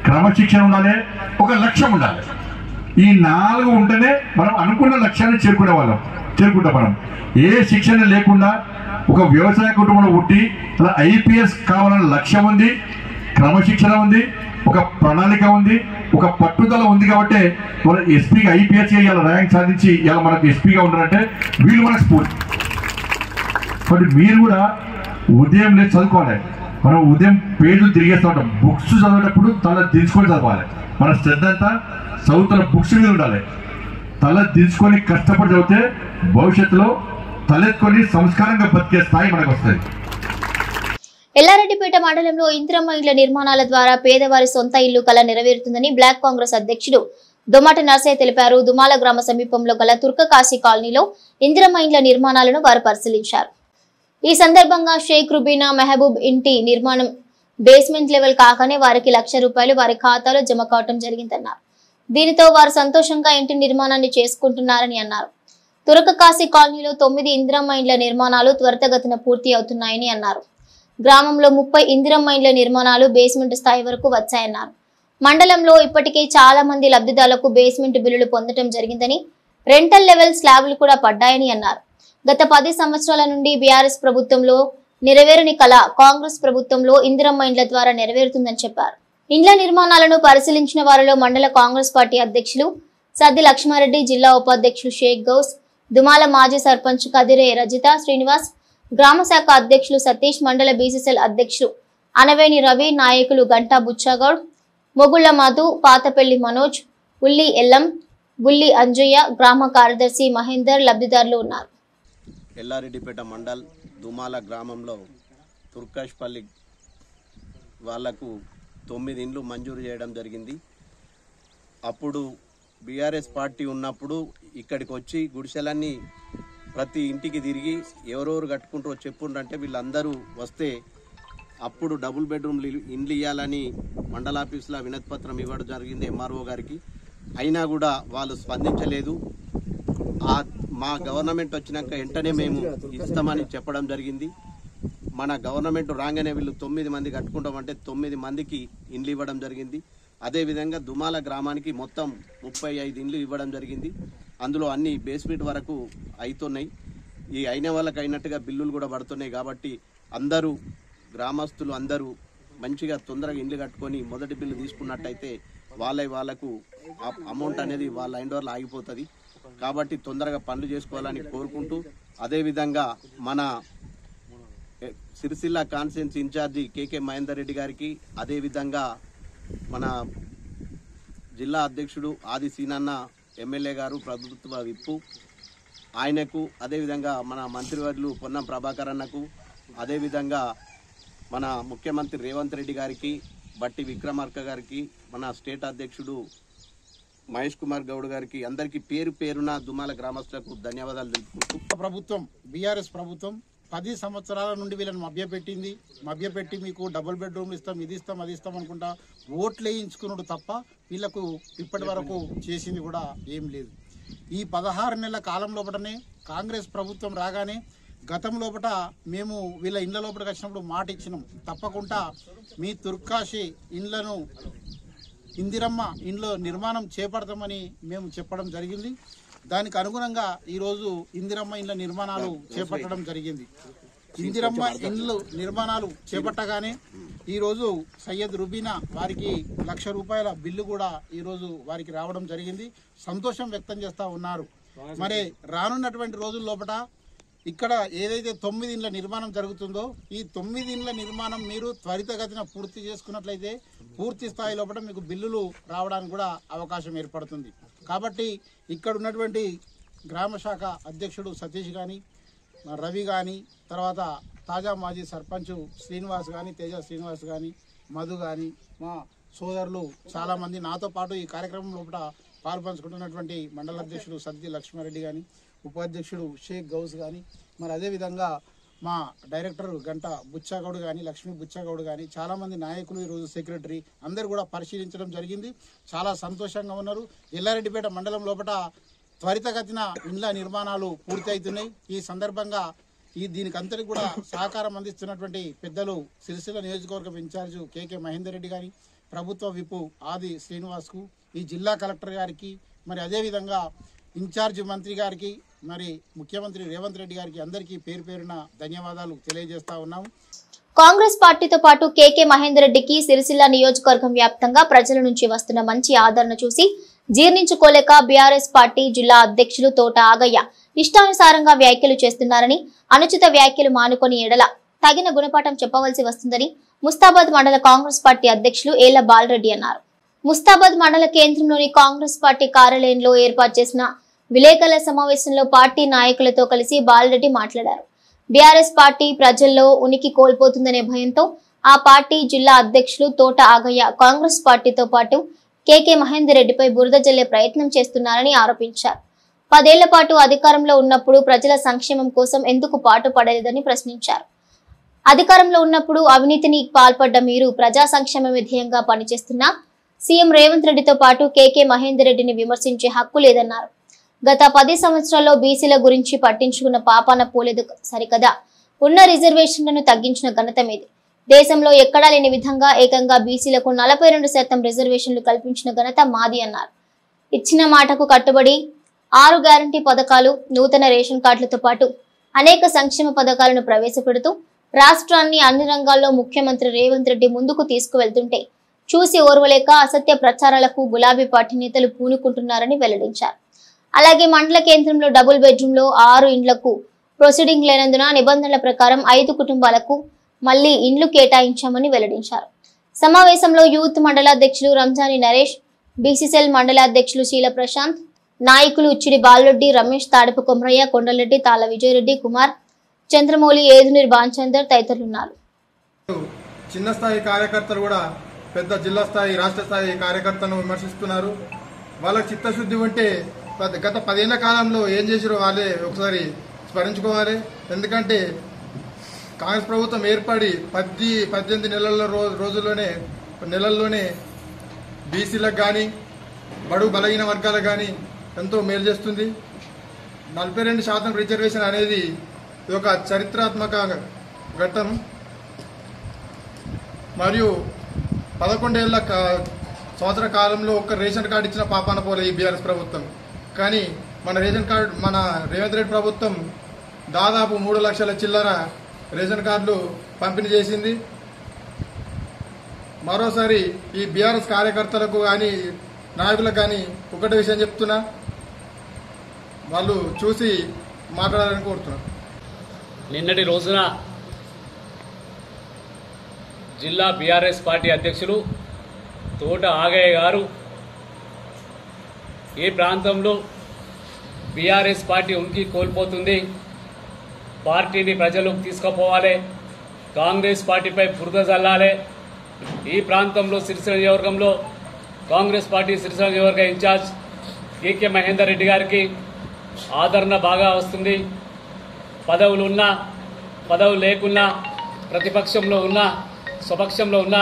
క్రమశిక్షణ ఉండాలి, ఒక లక్ష్యం ఉండాలి. ఈ 4 ఉంటేనే మనం అనుకున్న లక్ష్యాన్ని చేరుకుంటాం. మనం ఏ శిక్షణ లేకుండా ఒక వ్యవసాయ కుటుంబంలో పుట్టి అలా ఐపీఎస్ కావాలన్న లక్ష్యం ఉంది, క్రమశిక్షణ ఉంది, ఒక ప్రణాళిక ఉంది, ఒక పట్టుదల ఉంది. కాబట్టి మన ఎస్పీగా ఐపీఎస్ ఇలా ర్యాంక్ సాధించి ఇలా మనకు ఎస్పీగా ఉండాలంటే వీళ్ళు మనకు స్ఫూర్తి. కాబట్టి మీరు కూడా ఉదయం లేదు చదువుకోవాలి. మనం ఉదయం పేజీలు తిరిగేస్తూ ఉంటాం. బుక్స్ చదివేటప్పుడు తల దించుకొని చదవాలి. మన శ్రద్ధ అంతా చదువుతున్న బుక్స్ మీద ఉండాలి. తల దించుకొని కష్టపడి చదివితే భవిష్యత్తులో తలెత్తుకొని సంస్కారంగా బతికే స్థాయి మనకు వస్తుంది. ఎల్లారెడ్డిపేట మండలంలో ఇందిరమ్మ ఇళ్ల నిర్మాణాల ద్వారా పేదవారి సొంత ఇల్లు కల నెరవేరుతుందని బ్లాక్ కాంగ్రెస్ అధ్యక్షుడు దొమాట నర్సయ్య తెలిపారు. దుమాల గ్రామ సమీపంలో గల తుర్కకాశీ కాలనీలో ఇందిరమ్మ ఇళ్ల నిర్మాణాలను వారు పరిశీలించారు. ఈ సందర్భంగా షేక్ రుబీనా మెహబూబ్ ఇంటి నిర్మాణం బేస్మెంట్ లెవెల్ కాగానే వారికి 1,00,000 రూపాయలు వారి ఖాతాలో జమ కావడం జరిగిందన్నారు. దీనితో వారు సంతోషంగా ఇంటి నిర్మాణాన్ని చేసుకుంటున్నారని అన్నారు. తురకకాశీ కాలనీలో 9 ఇందిరమ్మ ఇండ్ల నిర్మాణాలు త్వరితగతిన పూర్తి అవుతున్నాయని అన్నారు. గ్రామంలో 30 ఇందిరమ్మ ఇండ్ల నిర్మాణాలు బేస్మెంట్ స్థాయి వరకు వచ్చాయన్నారు. మండలంలో ఇప్పటికే చాలా మంది లబ్ధిదారులకు బేస్మెంట్ బిల్లులు పొందడం జరిగిందని, రెంటల్ లెవెల్ స్లాబ్లు కూడా పడ్డాయని అన్నారు. గత 10 సంవత్సరాల నుండి బీఆర్ఎస్ ప్రభుత్వంలో నెరవేరని కళ కాంగ్రెస్ ప్రభుత్వంలో ఇందిరమ్మ ఇండ్ల ద్వారా నెరవేరుతుందని చెప్పారు. ఇండ్ల నిర్మాణాలను పరిశీలించిన వారిలో మండల కాంగ్రెస్ పార్టీ అధ్యక్షులు సద్ది లక్ష్మారెడ్డి, జిల్లా ఉపాధ్యక్షులు షేక్ గౌస్, దుమాల మాజీ సర్పంచ్ కదిరే రజిత శ్రీనివాస్, గ్రామ శాఖ అధ్యక్షులు సతీష్, మండల బీసీసీఎల్ అధ్యక్షులు అనవేని రవి, నాయకులు గంటా బుచ్చాగౌడ్, మొగుళ్ల మధు, పాతపల్లి మనోజ్, ఉల్లి ఎల్లం, బుల్లి అంజయ్య, గ్రామ కార్యదర్శి మహేందర్ లబ్ధిదారులు ఉన్నారు. ఎల్లారెడ్డిపేట మండల్ దుమాల గ్రామంలో తుర్కాష్పల్లి వాళ్లకు 9 ఇండ్లు మంజూరు చేయడం జరిగింది. అప్పుడు బీఆర్ఎస్ పార్టీ ఉన్నప్పుడు ఇక్కడికి వచ్చి గుడిసెలన్నీ ప్రతి ఇంటికి తిరిగి ఎవరెవరు కట్టుకుంటారో చెప్పుండంటే వీళ్ళందరూ వస్తే అప్పుడు డబుల్ బెడ్రూమ్లు ఇండ్లు ఇవ్వాలని మండల ఆఫీసులో వినతి పత్రం ఇవ్వడం జరిగింది ఎంఆర్ఓ గారికి. అయినా కూడా వాళ్ళు స్పందించలేదు. మా గవర్నమెంట్ వచ్చినాక వెంటనే మేము ఇస్తామని చెప్పడం జరిగింది. మన గవర్నమెంట్ రాగానే వీళ్ళు 9 మంది కట్టుకుంటామంటే 9 మందికి ఇండ్లు ఇవ్వడం జరిగింది. అదేవిధంగా దుమాల గ్రామానికి మొత్తం 35 ఇండ్లు ఇవ్వడం జరిగింది. అందులో అన్ని బేస్మెంట్ వరకు అవుతున్నాయి. ఈ అయిన వాళ్ళకి అయినట్టుగా బిల్లులు కూడా పడుతున్నాయి. కాబట్టి అందరూ గ్రామస్తులు అందరూ మంచిగా తొందరగా ఇండ్లు కట్టుకొని మొదటి బిల్లు తీసుకున్నట్టయితే వాళ్ళకు అమౌంట్ అనేది వాళ్ళ ఎండోర్లో ఆగిపోతుంది. కాబట్టి తొందరగా పనులు చేసుకోవాలని కోరుకుంటూ, అదేవిధంగా మన సిరిసిల్ల కాన్స్టిట్యున్సీ ఇన్ఛార్జి కేకే మహేందర్ రెడ్డి గారికి, అదేవిధంగా మన జిల్లా అధ్యక్షుడు ఆది సీనన్న ఎమ్మెల్యే గారు, ప్రభుత్వ విప్పు ఆయనకు, అదేవిధంగా మన మంత్రివర్యులు పొన్నం ప్రభాకర్ అన్నకు, అదేవిధంగా మన ముఖ్యమంత్రి రేవంత్ రెడ్డి గారికి, బట్టి విక్రమార్క గారికి, మన స్టేట్ అధ్యక్షుడు మహేష్ కుమార్ గౌడ్ గారికి, అందరికీ పేరు పేరున దుమాల గ్రామస్తులకు ధన్యవాదాలు తెలుపుకుంటూ, ప్రభుత్వం బీఆర్ఎస్ ప్రభుత్వం 10 సంవత్సరాల నుండి వీళ్ళని మభ్యపెట్టి మీకు డబుల్ బెడ్రూమ్లు ఇస్తాం, ఇది ఇస్తాం, అది ఇస్తాం అనుకుంటా ఓట్లు వేయించుకున్నాడు తప్ప వీళ్లకు ఇప్పటి వరకు చేసింది కూడా ఏం లేదు. ఈ 16 నెలల కాలం లోపలనే కాంగ్రెస్ ప్రభుత్వం రాగానే గతం లోపల మేము వీళ్ళ ఇండ్ల లోపలికి వచ్చినప్పుడు మాట ఇచ్చినాం, తప్పకుండా మీ తుర్కాషి ఇండ్లను ఇందిరమ్మ ఇండ్ల నిర్మాణం చేపడతామని మేము చెప్పడం జరిగింది. దానికి అనుగుణంగా ఈరోజు ఇందిరమ్మ ఇండ్ల నిర్మాణాలు చేపట్టడం జరిగింది. ఇందిరమ్మ ఇండ్లు నిర్మాణాలు చేపట్టగానే ఈరోజు సయ్యద్ రుబీనా వారికి ₹1,00,000 బిల్లు కూడా ఈరోజు వారికి రావడం జరిగింది. సంతోషం వ్యక్తం చేస్తూ ఉన్నారు. మరి రానున్నటువంటి రోజుల లోపల ఇక్కడ ఏదైతే 9 ఇండ్ల నిర్మాణం జరుగుతుందో ఈ 9 ఇండ్ల నిర్మాణం మీరు త్వరితగతిన పూర్తి చేసుకున్నట్లయితే పూర్తి స్థాయి లోపల మీకు బిల్లులు రావడానికి కూడా అవకాశం ఏర్పడుతుంది. కాబట్టి ఇక్కడ ఉన్నటువంటి గ్రామ శాఖ అధ్యక్షుడు సతీష్ కానీ, రవి కానీ, తర్వాత తాజా మాజీ సర్పంచ్ శ్రీనివాస్ కానీ, తేజ శ్రీనివాస్ కానీ, మధు కానీ, మా సోదరులు చాలామంది నాతో పాటు ఈ కార్యక్రమం లోపల పాల్పంచుకుంటున్నటువంటి మండల అధ్యక్షుడు సద్ది లక్ష్మారెడ్డి కానీ, ఉపాధ్యక్షుడు షేక్ గౌస్ కానీ, మరి అదేవిధంగా మా డైరెక్టర్ గంట బుచ్చాగౌడ్ కానీ, లక్ష్మీ బుచ్చాగౌడ్ కానీ, చాలామంది నాయకులు, ఈరోజు సెక్రటరీ అందరూ కూడా పరిశీలించడం జరిగింది. చాలా సంతోషంగా ఉన్నారు. ఎల్లారెడ్డిపేట మండలం లోపల త్వరితగతిన ఇండ్ల నిర్మాణాలు పూర్తి అవుతున్నాయి. ఈ సందర్భంగా దీనికి అంతటి కూడా సహకారం అందిస్తున్నటువంటి పెద్దలు సిరిసిల్ల నియోజకవర్గం ఇన్ఛార్జు కేకే మహేందర్ రెడ్డి గారి, ప్రభుత్వ విపు ఆది శ్రీనివాస్కు, ఈ జిల్లా కలెక్టర్ గారికి, మరి అదేవిధంగా ఇన్ఛార్జ్ మంత్రి గారికి, మరి ముఖ్యమంత్రి రేవంత్ రెడ్డి గారికి అందరికీ పేరు పేరున ధన్యవాదాలు తెలియజేస్తా ఉన్నాము. కాంగ్రెస్ పార్టీతో పాటు కేకే మహేందర్ రెడ్డికి సిరిసిల్ల నియోజకవర్గం వ్యాప్తంగా ప్రజల నుంచి వస్తున్న మంచి ఆదరణ చూసి జీర్ణించుకోలేక బీఆర్ఎస్ పార్టీ జిల్లా అధ్యక్షులు తోట ఆగయ్య ఇష్టానుసారంగా వ్యాఖ్యలు చేస్తున్నారని, అనుచిత వ్యాఖ్యలు మానుకొని ఎడల తగిన గుణపాఠం చెప్పవలసి వస్తుందని ముస్తాబాద్ మండల కాంగ్రెస్ పార్టీ అధ్యక్షులు ఏళ్ల బాలరెడ్డి అన్నారు. ముస్తాబాద్ మండల కేంద్రంలోని కాంగ్రెస్ పార్టీ కార్యాలయంలో ఏర్పాటు చేసిన విలేకరుల సమావేశంలో పార్టీ నాయకులతో కలిసి బాలరెడ్డి మాట్లాడారు. బీఆర్ఎస్ పార్టీ ప్రజల్లో ఉనికి కోల్పోతుందనే భయంతో ఆ పార్టీ జిల్లా అధ్యక్షులు తోట ఆగయ్య కాంగ్రెస్ పార్టీతో పాటు కేకే మహేందర్ రెడ్డిపై బురద జల్లే ప్రయత్నం చేస్తున్నారని ఆరోపించారు. 10 ఏళ్ల పాటు అధికారంలో ఉన్నప్పుడు ప్రజల సంక్షేమం కోసం ఎందుకు పాటుపడలేదని ప్రశ్నించారు. అధికారంలో ఉన్నప్పుడు అవినీతిని పాల్పడ్డ మీరు ప్రజా సంక్షేమ ధ్యేయంగా పనిచేస్తున్నా సీఎం రేవంత్ రెడ్డితో పాటు కేకే మహేందర్ రెడ్డిని విమర్శించే హక్కు లేదన్నారు. గత 10 సంవత్సరాల్లో బీసీల గురించి పట్టించుకున్న పాపాన పోలేదు సరికదా, ఉన్న రిజర్వేషన్లను తగ్గించిన ఘనత మీది. దేశంలో ఎక్కడా లేని విధంగా ఏకంగా బీసీలకు 42% రిజర్వేషన్లు కల్పించిన ఘనత మాది అన్నారు. ఇచ్చిన మాటకు కట్టుబడి 6 గ్యారంటీ పథకాలు, నూతన రేషన్ కార్డులతో పాటు అనేక సంక్షేమ పథకాలను ప్రవేశపెడుతూ రాష్ట్రాన్ని అన్ని రంగాల్లో ముఖ్యమంత్రి రేవంత్ రెడ్డి ముందుకు తీసుకువెళ్తుంటే చూసి ఓర్వలేక అసత్య ప్రచారాలకు గులాబీ పార్టీ నేతలు పూనుకుంటున్నారని వెల్లడించారు. అలాగే మండల కేంద్రంలో డబుల్ బెడ్రూమ్ లో 6 ఇండ్లకు ప్రొసీడింగ్ లేనందున నిబంధనల ప్రకారం 5 కుటుంబాలకు మళ్లీ ఇండ్లు కేటాయించామని వెల్లడించారు. సమావేశంలో యూత్ మండలాధ్యక్షులు రంజాని నరేష్, బీసీసీఎల్ మండలాధ్యక్షులు శీల ప్రశాంత్, నాయకులు ఉచ్చిడి బాలరెడ్డి, రమేష్, తాడపు కొమరయ్య, కొండలరెడ్డి, తాళ విజయరెడ్డి, కుమార్, చంద్రమౌళి, ఏదునీర్ బాంచందర్ తదితరులున్నారు. చిన్న స్థాయి కార్యకర్తలు కూడా పెద్ద జిల్లా స్థాయి, రాష్ట్ర స్థాయి కార్యకర్తలను విమర్శిస్తున్నారు. వాళ్ళకి చిత్తశుద్ధి ఉంటే గత 10 ఏళ్ల కాలంలో ఏం చేసిరో వాళ్ళే ఒకసారి స్మరించుకోవాలి. ఎందుకంటే కాంగ్రెస్ ప్రభుత్వం ఏర్పడి 18 నెలల్లోనే బీసీలకు కానీ బడుగు బలహీన వర్గాలకు కానీ ఎంతో మేలు చేస్తుంది. 42% రిజర్వేషన్ అనేది ఇది ఒక చరిత్రాత్మక ఘట్టం. మరియు 11 సంవత్సర కాలంలో ఒక్క రేషన్ కార్డు ఇచ్చిన పాపాన పోలే ఈ బీఆర్ఎస్ ప్రభుత్వం. కానీ మన రేవంత్ రెడ్డి ప్రభుత్వం దాదాపు 3 లక్షల చిల్లర రేషన్ కార్డులు పంపిణీ చేసింది. మరోసారి ఈ బీఆర్ఎస్ కార్యకర్తలకు కానీ నాయకులకు కానీ ఒకటే విషయం చెప్తున్నా, వాళ్ళు చూసి మాట్లాడాలని కోరుతున్నారు. నిన్నటి రోజున జిల్లా బీఆర్ఎస్ పార్టీ అధ్యక్షులు తోట ఆగయ్య గారు ఏ ప్రాంతంలో బీఆర్ఎస్ పార్టీ ఉనికి కోల్పోతుంది, పార్టీని ప్రజలకు తీసుకుపోవాలి, కాంగ్రెస్ పార్టీపై బురద చల్లాలి, ఈ ప్రాంతంలో సిరిసిల్ల నియోజకవర్గంలో కాంగ్రెస్ పార్టీ సిరిసిల్ల నియోజకవర్గ ఇన్ఛార్జ్ కేకే మహేందర్ రెడ్డి గారికి ఆదరణ బాగా వస్తుంది, పదవులు ఉన్నా పదవులు లేకున్నా ప్రతిపక్షంలో ఉన్నా స్వపక్షంలో ఉన్నా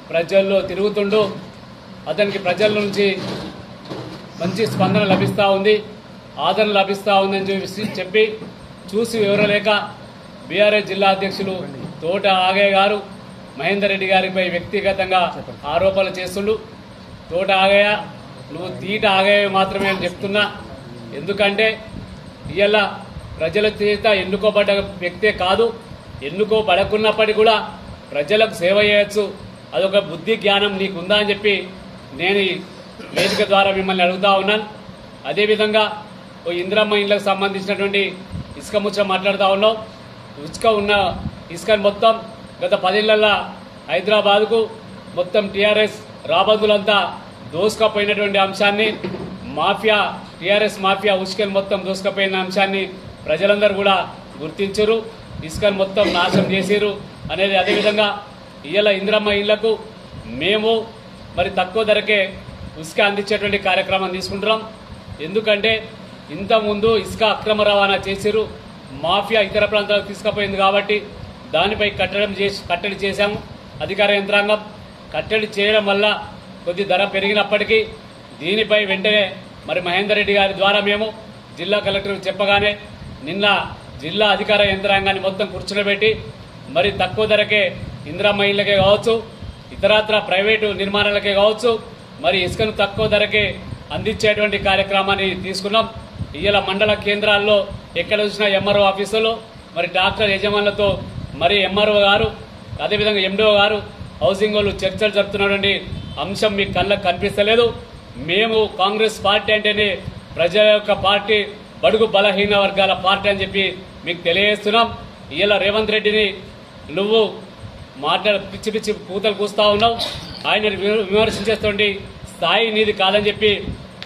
ప్రజల్లో తిరుగుతుండు, అతనికి ప్రజల నుంచి మంచి స్పందన లభిస్తూ ఉంది, ఆదరణ లభిస్తూ ఉందని చెప్పి చూసి వివరలేక బీఆర్ఎస్ జిల్లా అధ్యక్షులు తోట ఆగయ్య గారు మహేందర్ రెడ్డి గారిపై వ్యక్తిగతంగా ఆరోపణలు చేస్తుండు. తోట ఆగయ్య, నువ్వు తీట ఆగయ్య మాత్రమే అని చెప్తున్నా. ఎందుకంటే ఇవాళ ప్రజల చేత ఎన్నుకోబడ్డ వ్యక్తే కాదు, ఎన్నుకోబడకున్నప్పటికీ కూడా ప్రజలకు సేవ చేయొచ్చు, అదొక బుద్ధి జ్ఞానం నీకుందా అని చెప్పి నేను ఈ వేదిక ద్వారా మిమ్మల్ని అడుగుతా ఉన్నాను. అదేవిధంగా ఓ ఇందిరమ్మ ఇండ్లకు సంబంధించినటువంటి ఇసుక ముచ్చట మాట్లాడుతూ ఉన్నాం. ఇసుకను మొత్తం గత 10 ఏళ్లలో హైదరాబాద్కు మొత్తం టీఆర్ఎస్ రాబందులంతా దోసుకపోయినటువంటి అంశాన్ని, టీఆర్ఎస్ మాఫియా ఉసుకను మొత్తం దోసుకపోయిన అంశాన్ని ప్రజలందరూ కూడా గుర్తించరు, ఇసుకను మొత్తం నాశనం చేసిరు అనేది. అదేవిధంగా ఇవాళ ఇందిరమ్మ ఇళ్లకు మేము మరి తక్కువ ధరకే ఇసుక అందించేటువంటి కార్యక్రమం తీసుకుంటున్నాం. ఎందుకంటే ఇంతకుముందు ఇసుక అక్రమ రవాణా చేసిరు, మాఫియా ఇతర ప్రాంతాలకు తీసుకుపోయింది కాబట్టి దానిపై కట్టడి చేశాము. అధికార యంత్రాంగం కట్టడి చేయడం వల్ల కొద్ది ధర పెరిగినప్పటికీ దీనిపై వెంటనే మరి మహేందర్ రెడ్డి గారి ద్వారా మేము జిల్లా కలెక్టర్కు చెప్పగానే నిన్న జిల్లా అధికార యంత్రాంగాన్ని మొత్తం కూర్చోబెట్టి మరి తక్కువ ధరకే ఇందిరమ్మ ఇళ్లకే కావచ్చు, ఇతరత్ర ప్రైవేటు నిర్మాణాలకే కావచ్చు, మరి ఇసుకను తక్కువ ధరకే అందించేటువంటి కార్యక్రమాన్ని తీసుకున్నాం. ఇవాళ మండల కేంద్రాల్లో ఎక్కడ చూసినా ఎంఆర్ఓ ఆఫీసులో మరి డాక్టర్ యజమానులతో మరి ఎంఆర్ఓ గారు అదేవిధంగా ఎండిఓ గారు హౌసింగ్ వాళ్ళు చర్చలు జరుపుతున్నటువంటి అంశం మీ కళ్ళకు కనిపిస్తలేదు. మేము కాంగ్రెస్ పార్టీ అంటేనే ప్రజల యొక్క పార్టీ, బడుగు బలహీన వర్గాల పార్టీ అని చెప్పి మీకు తెలియజేస్తున్నాం. ఇవాళ రేవంత్ రెడ్డిని నువ్వు పిచ్చి పిచ్చి కూతలు కూస్తా ఉన్నావు, ఆయన విమర్శించేటువంటి స్థాయి నీది కాదని చెప్పి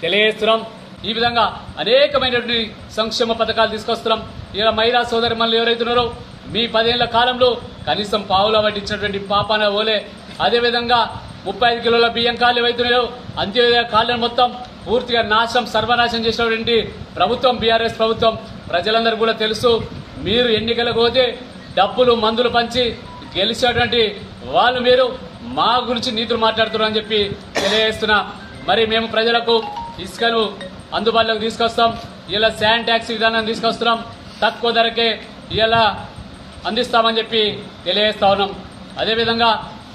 తెలియజేస్తున్నాం. ఈ విధంగా అనేకమైనటువంటి సంక్షేమ పథకాలు తీసుకొస్తున్నాం. ఇలా మహిళా సోదరిమణులు ఎవరైతున్నారో మీ 10 ఏళ్ల కాలంలో కనీసం పావులా వడ్డించినటువంటి పాపాన ఓలే, అదేవిధంగా 35 కిలోల బియ్యం కాళ్ళు ఏవైతున్నాయో అంత్యోదయ కాళ్ళను మొత్తం పూర్తిగా సర్వనాశనం చేసినటువంటి ప్రభుత్వం బీఆర్ఎస్ ప్రభుత్వం. ప్రజలందరూ కూడా తెలుసు, మీరు ఎన్నికలకు పోతే డబ్బులు మందులు పంచి గెలిచేటువంటి వాళ్ళు మీరు మా గురించి నీతులు మాట్లాడుతున్నారని చెప్పి తెలియజేస్తున్నా. మరి మేము ప్రజలకు ఇసుకను అందుబాటులోకి తీసుకొస్తాం. ఇలా శాండ్ ట్యాక్స్ విధానం తీసుకొస్తున్నాం. తక్కువ ధరకే ఇలా అందిస్తామని చెప్పి తెలియజేస్తా ఉన్నాం. అదేవిధంగా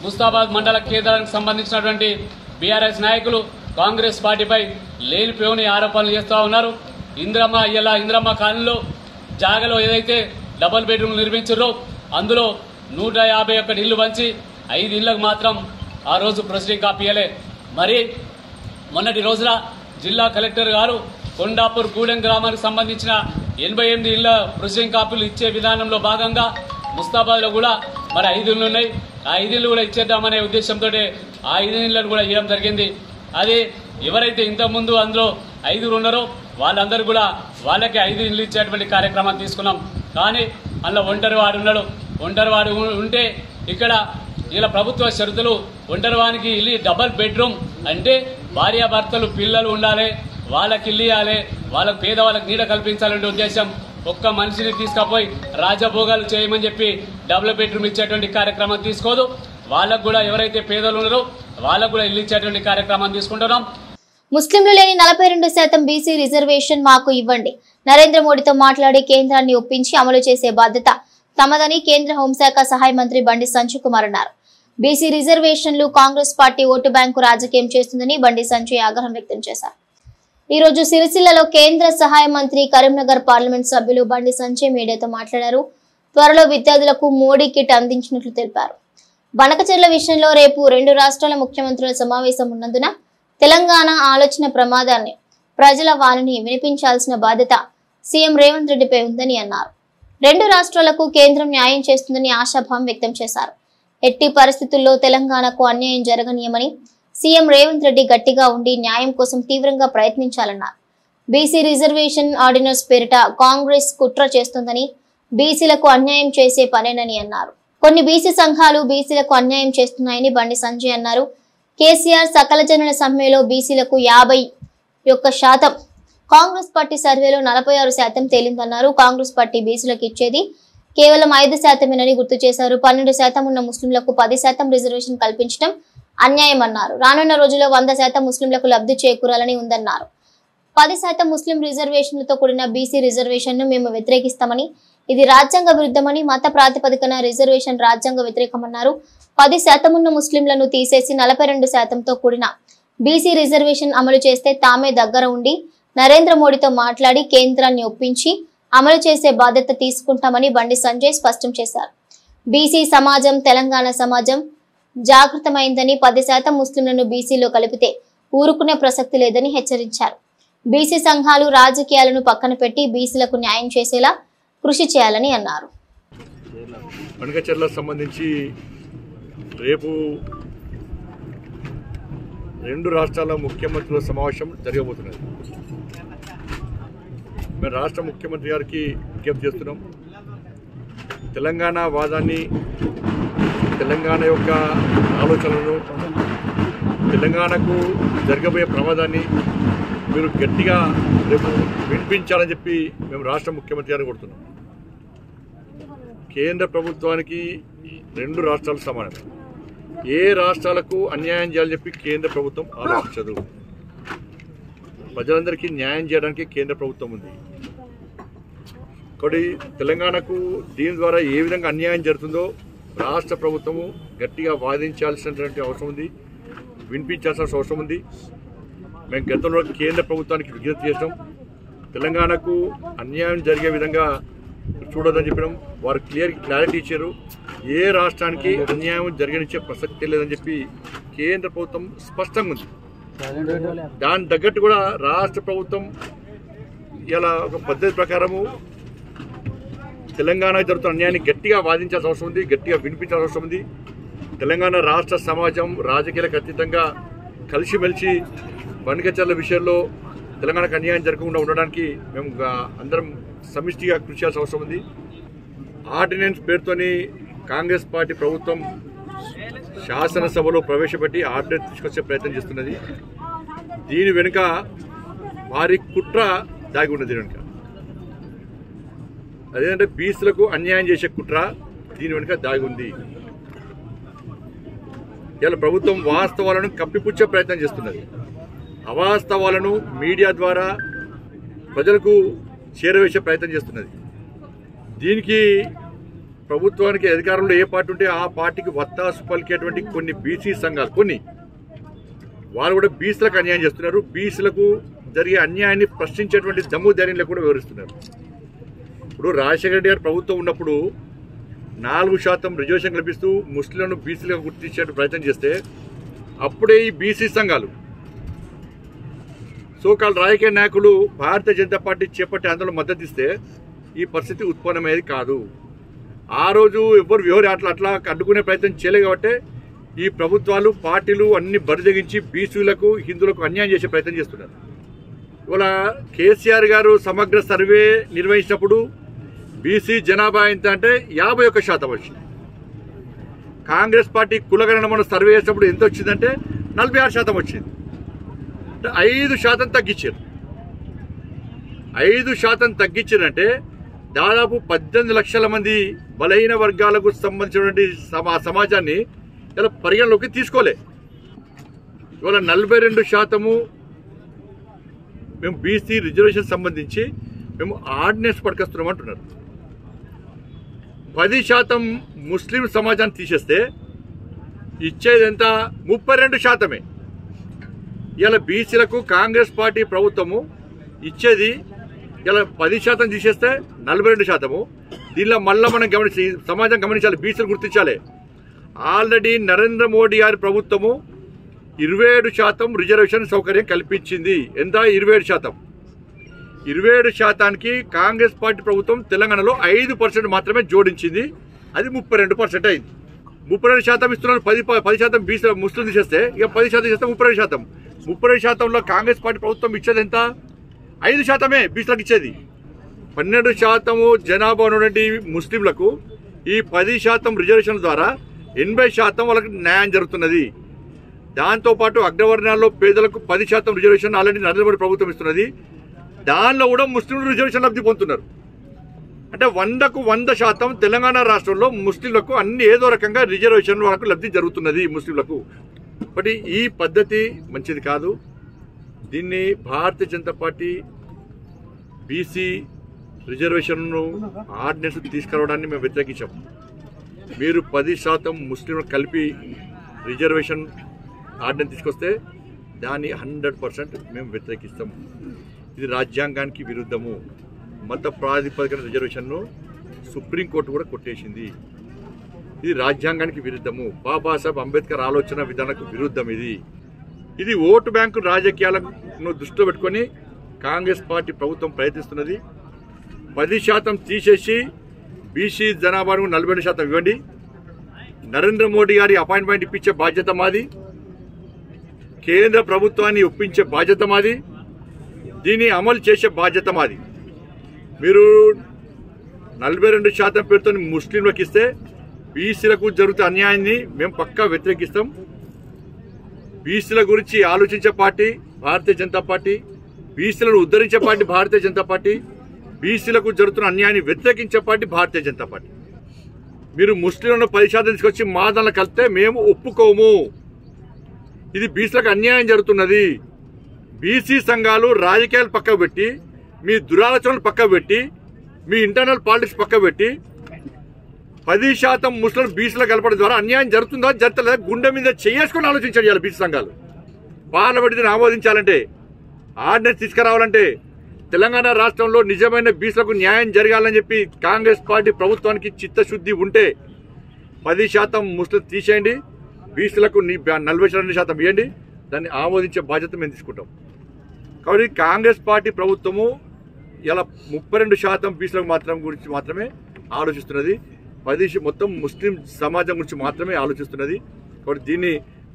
ముస్తాబాద్ మండల కేంద్రానికి సంబంధించినటువంటి బీఆర్ఎస్ నాయకులు కాంగ్రెస్ పార్టీపై లేనిపోని ఆరోపణలు చేస్తూ ఉన్నారు. ఇంద్రమ్మ కాలనీలో జాగలో ఏదైతే డబుల్ బెడ్రూమ్ నిర్మించారో అందులో 151 ఇళ్లు పంచి 5 ఇళ్లకు మాత్రం ఆ రోజు ప్రొసీడింగ్ కాపీయలే. మరి మొన్నటి రోజున జిల్లా కలెక్టర్ గారు కొండాపూర్ గూడెం గ్రామానికి సంబంధించిన 88 ఇళ్ల ప్రొసీడింగ్ కాపీలు ఇచ్చే విధానంలో భాగంగా ముస్తాబాద్లో కూడా మరి 5 ఇళ్లు ఉన్నాయి. ఆ 5 ఇళ్లు కూడా ఇచ్చేద్దామనే ఉద్దేశంతో ఆ 5 ఇళ్లను కూడా ఇవ్వడం జరిగింది. అది ఎవరైతే ఇంతకుముందు అందులో 5 ఉన్నారో వాళ్ళందరూ కూడా వాళ్ళకి 5 ఇళ్లు ఇచ్చేటువంటి కార్యక్రమాన్ని తీసుకున్నాం. కానీ అందులో ఒంటరివాడు ఉన్నాడు. ఒంటరివాడు ఉంటే ఇక్కడ ఇలా ప్రభుత్వ షరతులు ఒంటరివానికి ఇల్లు డబల్ బెడ్రూమ్ అంటే భార్యాభర్తలు పిల్లలు ఉండాలి, వాళ్ళకి ఇల్లు ఇవ్వాలి, వాళ్ళకి పేదవాళ్ళకి నీడ కల్పించాలనే ఉద్దేశం. ఒక్క మనిషిని తీసుకపోయి రాజభోగాలు చేయమని చెప్పి డబుల్ బెడ్రూమ్ ఇచ్చేటువంటి కార్యక్రమం తీసుకోదు. వాళ్ళకు కూడా ఎవరైతే పేదలు ఉన్నారో వాళ్ళకు కూడా ఇల్లు ఇచ్చేటువంటి కార్యక్రమం తీసుకుంటున్నాం. ముస్లింలు లేని 42% బీసీ రిజర్వేషన్ మాకు ఇవ్వండి. నరేంద్ర మోడీతో మాట్లాడి కేంద్రాన్ని ఒప్పించి అమలు చేసే బాధ్యత తమదని కేంద్ర హోంశాఖ సహాయ మంత్రి బండి సంజయ్ కుమార్ అన్నారు. బీసీ రిజర్వేషన్లు కాంగ్రెస్ పార్టీ ఓటు బ్యాంకు రాజకీయం చేస్తుందని బండి సంజయ్ ఆగ్రహం వ్యక్తం చేశారు. ఈ రోజు సిరిసిల్లలో కేంద్ర సహాయ మంత్రి కరీంనగర్ పార్లమెంట్ సభ్యులు బండి సంజయ్ మీడియాతో మాట్లాడారు. త్వరలో విద్యార్థులకు మోడీ కిట్ అందించినట్లు తెలిపారు. బనకచెర్ల విషయంలో రేపు 2 రాష్ట్రాల ముఖ్యమంత్రుల సమావేశం ఉన్నందున తెలంగాణ ఆలోచన ప్రమాదాన్ని ప్రజల వాణిని వినిపించాల్సిన బాధ్యత సీఎం రేవంత్ రెడ్డిపై ఉందని అన్నారు. 2 రాష్ట్రాలకు కేంద్రం న్యాయం చేస్తుందని ఆశాభావం వ్యక్తం చేశారు. ఎట్టి పరిస్థితుల్లో తెలంగాణకు అన్యాయం జరగనీయమని సీఎం రేవంత్ రెడ్డి గట్టిగా ఉండి న్యాయం కోసం తీవ్రంగా ప్రయత్నించాలన్నారు. బీసీ రిజర్వేషన్ ఆర్డినెన్స్ పేరిట కాంగ్రెస్ కుట్ర చేస్తుందని, బీసీలకు అన్యాయం చేసే పనేనని అన్నారు. కొన్ని బీసీ సంఘాలు బీసీలకు అన్యాయం చేస్తున్నాయని బండి సంజయ్ అన్నారు. కేసీఆర్ సకల జనుల సమ్మెలో బీసీలకు 51%, కాంగ్రెస్ పార్టీ సర్వేలో 46% తేలిందన్నారు. కాంగ్రెస్ పార్టీ బీసీలకు ఇచ్చేది కేవలం 5%మేనని గుర్తు చేశారు. 12% ఉన్న ముస్లింలకు 10% రిజర్వేషన్ కల్పించడం అన్యాయం అన్నారు. రానున్న రోజుల్లో 100% ముస్లింలకు లబ్ధి చేకూరాలని ఉందన్నారు. 10% ముస్లిం రిజర్వేషన్లతో కూడిన బీసీ రిజర్వేషన్ను మేము వ్యతిరేకిస్తామని, ఇది రాజ్యాంగ విరుద్ధమని, మత ప్రాతిపదికన రిజర్వేషన్ రాజ్యాంగ వ్యతిరేకమన్నారు. 10% ఉన్న ముస్లింలను తీసేసి 42%తో కూడిన బీసీ రిజర్వేషన్ అమలు చేస్తే తామే దగ్గర ఉండి నరేంద్ర మోడీతో మాట్లాడి కేంద్రాన్ని ఒప్పించి అమలు చేసే బాధ్యత తీసుకుంటామని బండి సంజయ్ స్పష్టం చేశారు. బీసీ సమాజం తెలంగాణ సమాజం జాగృతమైందని, 10% ముస్లింలను బీసీలో కలిపితే ఊరుకునే ప్రసక్తి లేదని హెచ్చరించారు. బీసీ సంఘాలు రాజకీయాలను పక్కన పెట్టి బీసీలకు న్యాయం చేసేలా కృషి చేయాలని అన్నారు. బనకచెర్లకు సంబంధించి రేపు 2 రాష్ట్రాల ముఖ్యమంత్రుల సమావేశం జరగబోతున్నది. మేము రాష్ట్ర ముఖ్యమంత్రి గారికి విజ్ఞప్తి చేస్తున్నాం. తెలంగాణ వాదాన్ని, తెలంగాణ యొక్క ఆలోచనలను, తెలంగాణకు జరగబోయే ప్రమాదాన్ని మీరు గట్టిగా రేపు వినిపించాలని చెప్పి మేము రాష్ట్ర ముఖ్యమంత్రి గారిని కోరుతున్నాం. కేంద్ర ప్రభుత్వానికి 2 రాష్ట్రాలు సమానమే. ఏ రాష్ట్రాలకు అన్యాయం చేయాలని చెప్పి కేంద్ర ప్రభుత్వం ఆలోచించదు. ప్రజలందరికీ న్యాయం చేయడానికి కేంద్ర ప్రభుత్వం ఉంది. కాబట్టి తెలంగాణకు దీని ద్వారా ఏ విధంగా అన్యాయం జరుగుతుందో రాష్ట్ర ప్రభుత్వము గట్టిగా వాదించాల్సినటువంటి అవసరం ఉంది, వినిపించాల్సిన అవసరం ఉంది. మేము గతంలో కేంద్ర ప్రభుత్వానికి విజ్ఞప్తి చేసాం. తెలంగాణకు అన్యాయం జరిగే విధంగా చూడదని చెప్పడం వారు క్లారిటీ ఇచ్చారు. ఏ రాష్ట్రానికి అన్యాయం జరగనిచ్చే ప్రసక్తి లేదని చెప్పి కేంద్ర ప్రభుత్వం స్పష్టంగా ఉంది. దాని తగ్గట్టు కూడా రాష్ట్ర ప్రభుత్వం ఇలా ఒక పద్ధతి ప్రకారము తెలంగాణ జరుగుతున్న అన్యాయాన్ని గట్టిగా వాదించాల్సిన అవసరం ఉంది, గట్టిగా వినిపించాల్సిన అవసరం ఉంది. తెలంగాణ రాష్ట్ర సమాజం రాజకీయాలకు అతీతంగా కలిసిమెలిసి బనకచెర్ల విషయంలో తెలంగాణకు అన్యాయం జరగకుండా ఉండడానికి మేము అందరం సమిష్టిగా కృషి చేయాల్సిన అవసరం ఉంది. ఆర్డినెన్స్ పేరుతోని కాంగ్రెస్ పార్టీ ప్రభుత్వం శాసనసభలో ప్రవేశపెట్టి ఆర్డినెన్స్ తీసుకొచ్చే ప్రయత్నం చేస్తున్నది. దీని వెనుక వారి కుట్ర దాగి ఉన్నది. వెనుక అదేంటంటే బీసీలకు అన్యాయం చేసే కుట్ర దీని వెనుక దాగి ఉంది. ఇలా ప్రభుత్వం వాస్తవాలను కప్పిపుచ్చే ప్రయత్నం చేస్తున్నది. అవాస్తవాలను మీడియా ద్వారా ప్రజలకు చేరవేసే ప్రయత్నం చేస్తున్నది. దీనికి ప్రభుత్వానికి అధికారంలో ఏ పార్టీ ఉంటే ఆ పార్టీకి వత్తాసు పలికేటువంటి కొన్ని బీసీ సంఘాలు వాళ్ళు కూడా బీసీలకు అన్యాయం చేస్తున్నారు. బీసీలకు జరిగే అన్యాయాన్ని ప్రశ్నించేటువంటి దమ్ము ధైర్యంలో కూడా వివరిస్తున్నారు. ఇప్పుడు రాజశేఖర రెడ్డి గారు ప్రభుత్వం ఉన్నప్పుడు 4% రిజర్వేషన్ కల్పిస్తూ ముస్లింలను బీసీలుగా గుర్తించే ప్రయత్నం చేస్తే అప్పుడే ఈ బీసీ సంఘాలు సోకాల్ రాజకీయ నాయకులు భారతీయ జనతా పార్టీ చేపట్టే ఆందోళన మద్దతు ఇస్తే ఈ పరిస్థితి ఉత్పన్నమయ్యేది కాదు. ఆ రోజు ఎవరు వ్యవహారి అట్లా అడ్డుకునే ప్రయత్నం చేయలేదు కాబట్టి ఈ ప్రభుత్వాలు పార్టీలు అన్ని బరిదగించి బీసీలకు హిందువులకు అన్యాయం చేసే ప్రయత్నం చేస్తున్నారు. ఇవాళ కేసీఆర్ గారు సమగ్ర సర్వే నిర్వహించినప్పుడు బీసీ జనాభా ఎంత అంటే 51% వచ్చింది. కాంగ్రెస్ పార్టీ కులగణన మనం సర్వే చేసినప్పుడు ఎంత వచ్చిందంటే 46% వచ్చింది. 5% తగ్గించారు. 5% తగ్గించారంటే దాదాపు 18 లక్షల మంది బలహీన వర్గాలకు సంబంధించినటువంటి సమాజాన్ని ఇలా పరిగణలోకి తీసుకోలే. ఇవాళ 42% మేము బీసీ రిజర్వేషన్ సంబంధించి మేము ఆర్డినెన్స్ పట్టుకొస్తున్నాం అంటున్నారు. 10% ముస్లిం సమాజాన్ని తీసేస్తే ఇచ్చేది ఎంత? 32%. ఇలా బీసీలకు కాంగ్రెస్ పార్టీ ప్రభుత్వము ఇచ్చేది ఇలా 10% తీసేస్తే 42%. దీనిలో మళ్ళీ మనం సమాజం గమనించాలి, బీసీలు గుర్తించాలి. ఆల్రెడీ నరేంద్ర మోడీ గారి ప్రభుత్వము 27% రిజర్వేషన్ సౌకర్యం కల్పించింది. ఎంత? 27%. 27%కి కాంగ్రెస్ పార్టీ ప్రభుత్వం తెలంగాణలో 5% మాత్రమే జోడించింది. అది 32% అయింది. 32% ఇస్తున్నారు. 10% బీసీ ముస్లిం తీసేస్తే ఇక 10% చేస్తే 32%. 32%లో కాంగ్రెస్ పార్టీ ప్రభుత్వం ఇచ్చేది ఎంత? 5% బీసీలకు ఇచ్చేది. 12% జనాభా ఉన్నటువంటి ముస్లింలకు ఈ 10% రిజర్వేషన్ ద్వారా 80% వాళ్ళకి న్యాయం జరుగుతున్నది. దాంతోపాటు అగ్రవర్ణాల్లో పేదలకు 10% రిజర్వేషన్ ఆల్రెడీ నరేంద్ర మోడీ ప్రభుత్వం ఇస్తున్నది. దానిలో కూడా ముస్లింలు రిజర్వేషన్ లబ్ధి పొందుతున్నారు. అంటే 100కు 100% తెలంగాణ రాష్ట్రంలో ముస్లింలకు అన్ని ఏదో రకంగా రిజర్వేషన్ వాళ్ళకు లబ్ధి జరుగుతున్నది ముస్లింలకు. బట్ ఈ పద్ధతి మంచిది కాదు. దీన్ని భారతీయ జనతా పార్టీ బీసీ రిజర్వేషన్ను ఆర్డినెన్స్ తీసుకురావడాన్ని మేము వ్యతిరేకించాం. మీరు 10% ముస్లింలు కలిపి రిజర్వేషన్ ఆర్డినెన్స్ తీసుకొస్తే దాన్ని 100% మేము వ్యతిరేకిస్తాం. ఇది రాజ్యాంగానికి విరుద్ధము. మత ప్రాతిపదికన రిజర్వేషన్ను సుప్రీంకోర్టు కూడా కొట్టేసింది. ఇది రాజ్యాంగానికి విరుద్ధము. బాబాసాహెబ్ అంబేద్కర్ ఆలోచన విధానానికి విరుద్ధం. ఇది ఓటు బ్యాంకు రాజకీయాలను దృష్టిలో పెట్టుకొని కాంగ్రెస్ పార్టీ ప్రభుత్వం ప్రయత్నిస్తున్నది. 10% తీసేసి బీసీ జనాభాను 42% ఇవ్వండి. నరేంద్ర మోడీ గారి అపాయింట్మెంట్ ఇప్పించే బాధ్యత మాది. కేంద్ర ప్రభుత్వాన్ని ఒప్పించే బాధ్యత మాది. దీన్ని అమలు చేసే బాధ్యత మాది. మీరు 42% పేరుతో ముస్లింలకు ఇస్తే బీసీలకు జరుగుతున్న అన్యాయాన్ని మేము పక్కా వ్యతిరేకిస్తాం. బీసీల గురించి ఆలోచించే పార్టీ భారతీయ జనతా పార్టీ, బీసీలను ఉద్ధరించే పార్టీ భారతీయ జనతా పార్టీ, బీసీలకు జరుగుతున్న అన్యాయాన్ని వ్యతిరేకించే పార్టీ భారతీయ జనతా పార్టీ. మీరు ముస్లింలను 10% తీసుకొచ్చి మా దానిలో కలిస్తే మేము ఒప్పుకోము. ఇది బీసీలకు అన్యాయం జరుగుతున్నది. బీసీ సంఘాలు రాజకీయాలు పక్కకు పెట్టి, మీ దురాలోచనలు పక్కకు పెట్టి, మీ ఇంటర్నల్ పాలిటిక్స్ పక్కకు పెట్టి 10% ముస్లిం బీసీలో కలపడం ద్వారా అన్యాయం జరుగుతుందా జరగలేదా గుండె మీద చేసుకుని ఆలోచించాలి. ఇవాళ బీసీ సంఘాలు పార్లమెంట్ దీన్ని ఆమోదించాలంటే, ఆర్డినెన్స్ తీసుకురావాలంటే, తెలంగాణ రాష్ట్రంలో నిజమైన బీసీలకు న్యాయం జరగాలని చెప్పి కాంగ్రెస్ పార్టీ ప్రభుత్వానికి చిత్తశుద్ధి ఉంటే 10% ముస్లిం తీసేయండి, బీసీలకు 42% ఇవ్వండి. దాన్ని ఆమోదించే బాధ్యత మేము తీసుకుంటాం. కాబట్టి కాంగ్రెస్ పార్టీ ప్రభుత్వము ఇలా 32% బీసీలకు మాత్రమే ఆలోచిస్తున్నది. మొత్తం ముస్లిం సమాజం గురించి మాత్రమే ఆలోచిస్తున్నది. కాబట్టి దీన్ని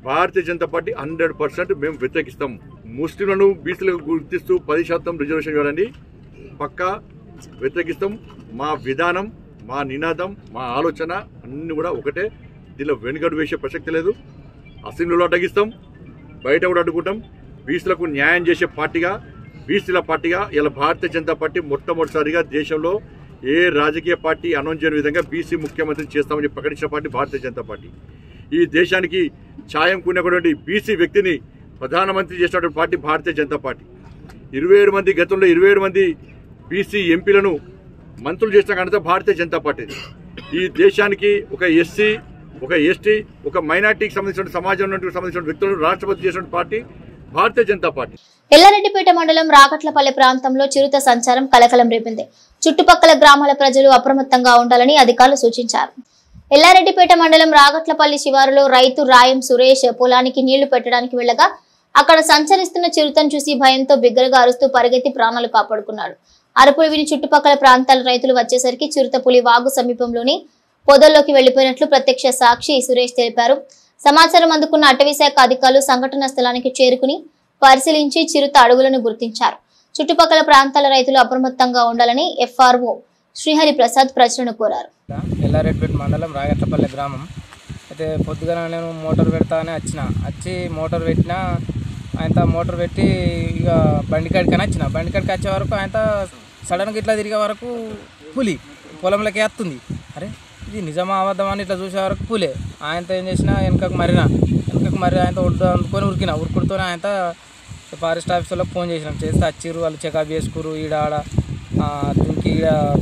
భారతీయ జనతా పార్టీ 100% మేము వ్యతిరేకిస్తాం. ముస్లింలను బీసీలకు గుర్తిస్తూ 10% రిజర్వేషన్ ఇవ్వాలండి, పక్కా వ్యతిరేకిస్తాం. మా విధానం, మా నినాదం, మా ఆలోచన అన్ని కూడా ఒకటే. దీనిలో వెనుకడు వేసే ప్రసక్తి లేదు. అసెంబ్లీలో అడ్డగిస్తాం, బయట కూడా అడ్డుకుంటాం. బీసీలకు న్యాయం చేసే పార్టీగా, బీసీల పార్టీగా ఇలా భారతీయ జనతా పార్టీ మొట్టమొదటిసారిగా దేశంలో ఏ రాజకీయ పార్టీ అనౌన్స్ చేయని విధంగా బీసీ ముఖ్యమంత్రిని చేస్తామని ప్రకటించిన పార్టీ భారతీయ జనతా పార్టీ. ఈ దేశానికి ఛాయం కూడినటువంటి బీసీ వ్యక్తిని ప్రధానమంత్రి చేసినటువంటి పార్టీ భారతీయ జనతా పార్టీ. 27 మంది గతంలో 27 మంది బీసీ ఎంపీలను మంత్రులు చేసిన ఘనత భారతీయ జనతా పార్టీ. ఈ దేశానికి ఒక ఎస్సీ, ఒక ఎస్టీ, ఒక మైనార్టీకి సంబంధించిన సమాజం నుండి సంబంధించిన వ్యక్తులను రాష్ట్రపతి చేసిన పార్టీ భారతీయ జనతా పార్టీ. ఎల్లారెడ్డిపేట మండలం రాగట్లపల్లి ప్రాంతంలో చిరుత సంచారం కలకలం రేపింది. చుట్టుపక్కల గ్రామాల ప్రజలు అప్రమత్తంగా ఉండాలని అధికారులు సూచించారు. ఎల్లారెడ్డిపేట మండలం రాగట్లపల్లి శివారులో రైతు రాయం సురేష్ పొలానికి నీళ్లు పెట్టడానికి వెళ్లగా అక్కడ సంచరిస్తున్న చిరుతను చూసి భయంతో బిగ్గరగా అరుస్తూ పరిగెత్తి ప్రాణాలు కాపాడుకున్నాడు. అరుపులు విని చుట్టుపక్కల ప్రాంతాల రైతులు వచ్చేసరికి చిరుతపులి వాగు సమీపంలోని పొదల్లోకి వెళ్లిపోయినట్లు ప్రత్యక్ష సాక్షి సురేష్ తెలిపారు. సమాచారం అందుకున్న అటవీశాఖ అధికారులు సంఘటనా స్థలానికి చేరుకుని పరిశీలించి చిరుత అడుగులను గుర్తించారు. చుట్టుపక్కల ప్రాంతాల రైతులు అప్రమత్తంగా ఉండాలని ఎఫ్ఆర్ఓ శ్రీహరి ప్రసాద్ ప్రజలను కోరారు. ఎల్లారెడ్డిపేట మండలం రాగట్లపల్లి గ్రామం అయితే పొద్దుగా నేను మోటార్ పెడతానే వచ్చి మోటార్ పెట్టినా ఆయన మోటార్ పెట్టి ఇక బండికాడికని బండికాడికి వచ్చే వరకు ఆయన సడన్గా ఇట్లా తిరిగే వరకు పులి పొలంలోకి వస్తుంది. అరే ఇది నిజమా అబద్ధమా అని ఇట్లా చూసే వరకు పులే. ఆయనతో ఏం చేసినా వెనకకు మరి ఆయనతో అందుకొని ఉరుకుడుతోనే ఆయన ఫారెస్ట్ ఆఫీసర్లకు ఫోన్ చేస్తే వచ్చిర్రు. వాళ్ళు చెకప్ చేసుకురు. ఆడ దీనికి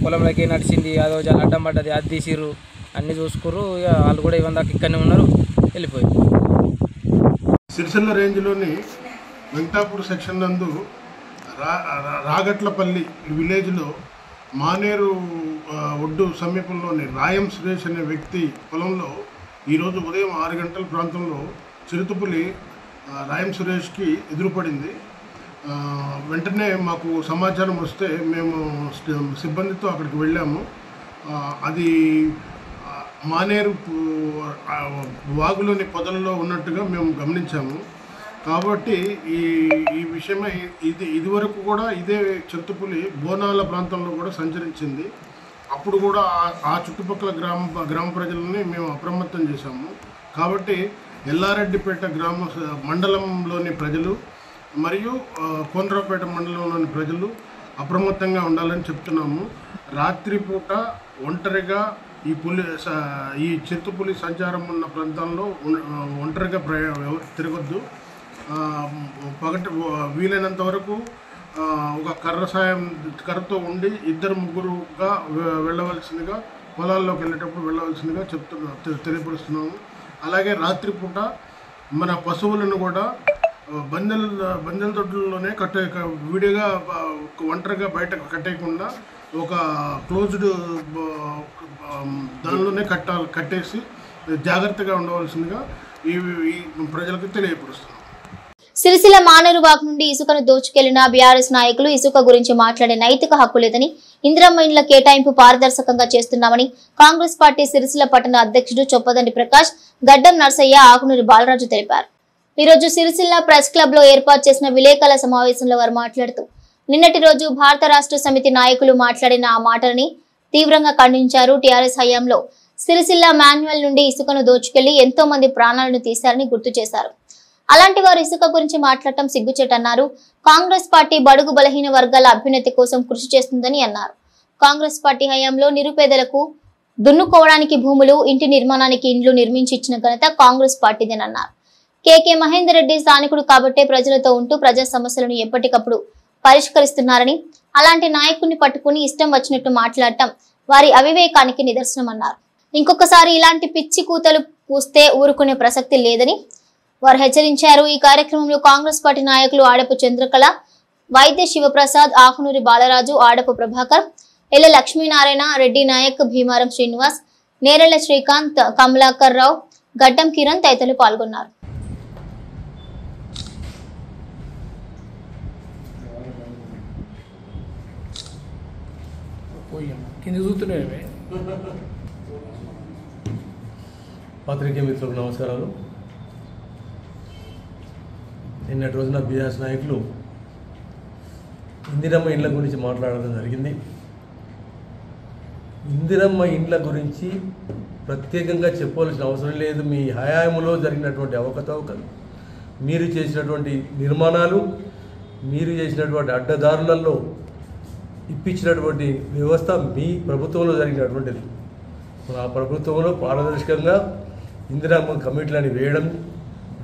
పొలంలోకి నడిచింది, అదో చాలా అడ్డం పడ్డది, అది తీసిర్రు, అన్నీ చూసుకుర్రు. ఇక వాళ్ళు కూడా ఇవన్న దాకా ఇక్కడనే ఉన్నారు, వెళ్ళిపోయారు. సిరిసిల్ల రేంజ్లోని వెంకటాపూర్ సెక్షన్ నందు రాగట్లపల్లి విలేజ్లో మానేరు ఒడ్డు సమీపంలోని రాయం సురేష్ అనే వ్యక్తి పొలంలో ఈరోజు ఉదయం 6 గంటల ప్రాంతంలో చిరుతపులి రాయం సురేష్కి ఎదురుపడింది. వెంటనే మాకు సమాచారం వస్తే మేము సిబ్బందితో అక్కడికి వెళ్ళాము. అది మానేరు వాగులోని పొదలలో ఉన్నట్టుగా మేము గమనించాము. కాబట్టి ఈ విషయమై ఇదివరకు కూడా ఇదే చిరుతపులి బోనాల ప్రాంతంలో కూడా సంచరించింది. అప్పుడు కూడా ఆ చుట్టుపక్కల గ్రామ ప్రజలని మేము అప్రమత్తం చేశాము. కాబట్టి ఎల్లారెడ్డిపేట మండలంలోని ప్రజలు మరియు కోనరావుపేట మండలంలోని ప్రజలు అప్రమత్తంగా ఉండాలని చెప్తున్నాము. రాత్రిపూట ఒంటరిగా ఈ చిరుతపులి సంచారం ఉన్న ప్రాంతాల్లో ఒంటరిగా తిరగొద్దు. వీలైనంత వరకు ఒక కర్రతో ఉండి 2-3గా వెళ్ళవలసిందిగా, పొలాల్లోకి వెళ్ళేటప్పుడు వెళ్ళవలసిందిగా తెలియపరుస్తున్నాము. అలాగే రాత్రిపూట మన పశువులను కూడా బందెల దొడ్లలోనే విడిగా ఒంటరిగా బయటకు కట్టేయకుండా ఒక క్లోజ్డ్ దానిలోనే కట్టేసి జాగ్రత్తగా ఉండవలసిందిగా ఈ ప్రజలకు తెలియపరుస్తున్నాం. సిరిసిల్ల మానేరు వాగు నుండి ఇసుకను దోచుకెళ్లిన బీఆర్ఎస్ నాయకులు ఇసుక గురించి మాట్లాడే నైతిక హక్కు లేదని, ఇందిరమ్మ ఇండ్ల కేటాయింపు పారదర్శకంగా చేస్తున్నామని కాంగ్రెస్ పార్టీ సిరిసిల్ల పట్టణ అధ్యక్షుడు చొప్పదండి ప్రకాష్, గడ్డం నర్సయ్య, ఆకునూరి బాలరాజు తెలిపారు. ఈ రోజు సిరిసిల్ల ప్రెస్ క్లబ్ లో ఏర్పాటు చేసిన విలేకరుల సమావేశంలో వారు మాట్లాడుతూ, నిన్నటి రోజు భారత రాష్ట్ర సమితి నాయకులు మాట్లాడిన ఆ మాటలని తీవ్రంగా ఖండించారు. టీఆర్ఎస్ హయాంలో సిరిసిల్ల మాన్యువల్ నుండి ఇసుకను దోచుకెళ్లి ఎంతో మంది ప్రాణాలను తీశారని గుర్తు చేశారు. అలాంటి వారు ఇసుక గురించి మాట్లాడటం సిగ్గుచేటన్నారు. కాంగ్రెస్ పార్టీ బడుగు బలహీన వర్గాల అభ్యున్నతి కోసం కృషి చేస్తుందని అన్నారు. కాంగ్రెస్ పార్టీ హయాంలో నిరుపేదలకు దున్నుకోవడానికి భూములు, ఇంటి నిర్మాణానికి ఇండ్లు నిర్మించి ఇచ్చిన ఘనత కాంగ్రెస్ పార్టీదేనన్నారు. కేకే మహేందర్ రెడ్డి స్థానికుడు కాబట్టే ప్రజలతో ఉంటూ ప్రజా సమస్యలను ఎప్పటికప్పుడు పరిష్కరిస్తున్నారని, అలాంటి నాయకుడిని పట్టుకుని ఇష్టం వచ్చినట్టు మాట్లాడటం వారి అవివేకానికి నిదర్శనమన్నారు. ఇంకొకసారి ఇలాంటి పిచ్చి కూతలు పూస్తే ఊరుకునే ప్రసక్తి లేదని వారు హెచ్చరించారు. ఈ కార్యక్రమంలో కాంగ్రెస్ పార్టీ నాయకులు ఆడపు చంద్రకళ, వైద్య శివప్రసాద్, ఆకునూరి బాలరాజు, ఆడపు ప్రభాకర్, ఎల్ల లక్ష్మీనారాయణ, రెడ్డి నాయక్, భీమారం శ్రీనివాస్, నేరెళ్ల శ్రీకాంత్, కమలాకర్ రావు, గడ్డం కిరణ్ తదితరులు పాల్గొన్నారు. పత్రికా మిత్రులకు నమస్కారాలు. నిన్నటి రోజున బీఆర్ఎస్ నాయకులు ఇందిరమ్మ ఇండ్ల గురించి మాట్లాడడం జరిగింది. ఇందిరమ్మ ఇండ్ల గురించి ప్రత్యేకంగా చెప్పవలసిన అవసరం లేదు. మీ హయాంలో జరిగినటువంటి అవకతవకలు, మీరు చేసినటువంటి నిర్మాణాలు, మీరు చేసినటువంటి అడ్డదారులలో ఇప్పించినటువంటి వ్యవస్థ మీ ప్రభుత్వంలో జరిగినటువంటిది. ఆ ప్రభుత్వంలో పారదర్శకంగా ఇందిరమ్మ కమిటీలను వేయడం,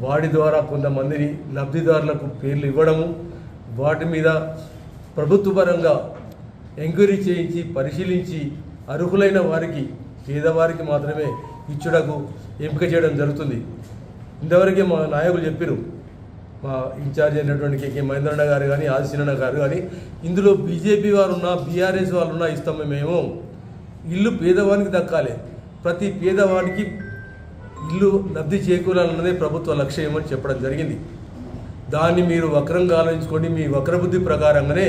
వాటి ద్వారా కొంతమందిని లబ్ధిదారులకు పేర్లు ఇవ్వడము, వాటి మీద ప్రభుత్వపరంగా ఎంక్వైరీ చేయించి పరిశీలించి అర్హులైన వారికి పేదవారికి మాత్రమే ఇచ్చుటకు ఎంపిక చేయడం జరుగుతుంది. ఇంతవరకే మా నాయకులు చెప్పారు, మా ఇన్ఛార్జ్ అయినటువంటి కేకే మహేంద్రన్న గారు కానీ ఆదిశీలన్న గారు కానీ, ఇందులో బీజేపీ వారు ఉన్నా బీఆర్ఎస్ వాళ్ళు ఉన్నా ఇస్తాము మేము. ఇల్లు పేదవానికి దక్కాలి, ప్రతి పేదవానికి ఇల్లు లబ్ధి చేకూరాలన్నదే ప్రభుత్వ లక్ష్యం అని చెప్పడం జరిగింది. దాన్ని మీరు వక్రంగా ఆలోచించుకోండి, మీ వక్రబుద్ధి ప్రకారంగానే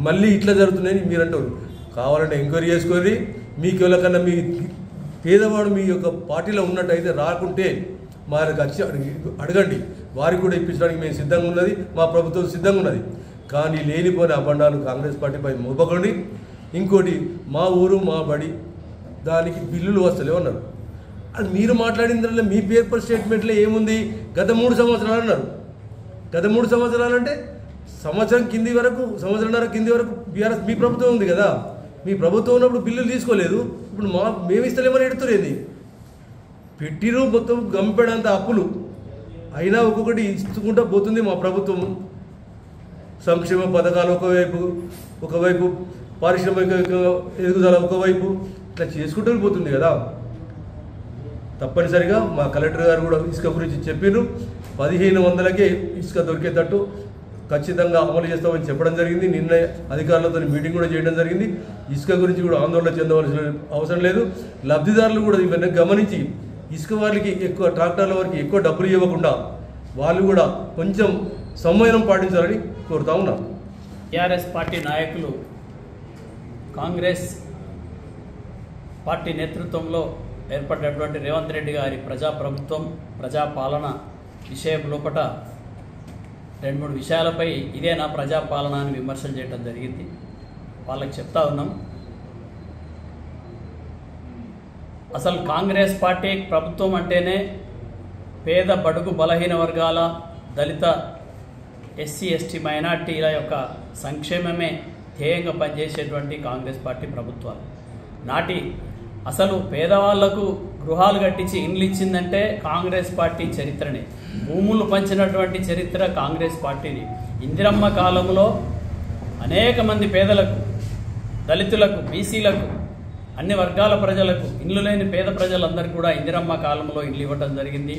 మళ్ళీ ఇట్లా జరుగుతున్నాయని మీరు అంటారు. కావాలంటే ఎంక్వైరీ చేసుకొని మీకు ఎవరికన్నా మీ పేదవాడు మీ యొక్క పార్టీలో ఉన్నట్టయితే రాకుంటే వారికి వచ్చి అడగండి, వారికి కూడా ఇప్పించడానికి మేము సిద్ధంగా ఉన్నది, మా ప్రభుత్వం సిద్ధంగా ఉన్నది. కానీ లేనిపోయిన అబండాలు కాంగ్రెస్ పార్టీపై మోపకండి. ఇంకోటి మా ఊరు మా బడి దానికి బిల్లులు వస్తలేవు అన్నారు. అది మీరు మాట్లాడిన దానిలో మీ పేపర్ స్టేట్మెంట్లో ఏముంది? గత 3 సంవత్సరాలు అన్నారు. గత 3 సంవత్సరాలు అంటే సంవత్సరంన్నర కింది వరకు బీఆర్ఎస్ మీ ప్రభుత్వం ఉంది కదా, మీ ప్రభుత్వం ఉన్నప్పుడు బిల్లులు తీసుకోలేదు. ఇప్పుడు మేము ఇస్తలేమని ఎడుతురేది పెట్టిరు, మొత్తం గంపెడంత అప్పులు అయినా ఒక్కొక్కటి ఇచ్చుకుంటూ పోతుంది మా ప్రభుత్వం. సంక్షేమ పథకాలు ఒకవైపు పారిశ్రామిక ఎదుగుదల ఒకవైపు ఇట్లా చేసుకుంటూ పోతుంది కదా. తప్పనిసరిగా మా కలెక్టర్ గారు కూడా ఇసుక గురించి చెప్పినారు. 1500కే ఇసుక దొరికేటట్టు ఖచ్చితంగా అమలు చేస్తామని చెప్పడం జరిగింది. నిన్న అధికారులతో మీటింగ్ కూడా చేయడం జరిగింది. ఇసుక గురించి కూడా ఆందోళన చెందవలసిన అవసరం లేదు. లబ్ధిదారులు కూడా ఇవన్నీ గమనించి ఇసుక వారికి ఎక్కువ ట్రాక్టర్ల వారికి ఎక్కువ డబ్బులు ఇవ్వకుండా వాళ్ళు కూడా కొంచెం సంయమనం పాటించాలని కోరుతా ఉన్నాం. టీఆర్ఎస్ పార్టీ నాయకులు కాంగ్రెస్ పార్టీ నేతృత్వంలో ఏర్పడినటువంటి రేవంత్ రెడ్డి గారి ప్రజాప్రభుత్వం ప్రజాపాలన విషయం లోపల 2-3 విషయాలపై ఇదే నా ప్రజాపాలన అని విమర్శలు చేయడం జరిగింది. వాళ్ళకి చెప్తా ఉన్నాం, అసలు కాంగ్రెస్ పార్టీ ప్రభుత్వం అంటేనే పేద బడుగు బలహీన వర్గాల దళిత ఎస్సీ ఎస్టీ మైనార్టీల యొక్క సంక్షేమమే ధ్యేయంగా పనిచేసేటువంటి కాంగ్రెస్ పార్టీ ప్రభుత్వాలు నాటి అసలు పేదవాళ్లకు గృహాలు కట్టించి ఇండ్లు ఇచ్చిందంటే కాంగ్రెస్ పార్టీ చరిత్రనే. భూములు పంచినటువంటి చరిత్ర కాంగ్రెస్ పార్టీది. ఇందిరమ్మ కాలంలో అనేక మంది పేదలకు, దళితులకు, బీసీలకు, అన్ని వర్గాల ప్రజలకు, ఇల్లు లేని పేద ప్రజలందరికీ కూడా ఇందిరమ్మ కాలంలో ఇల్లు ఇవ్వడం జరిగింది.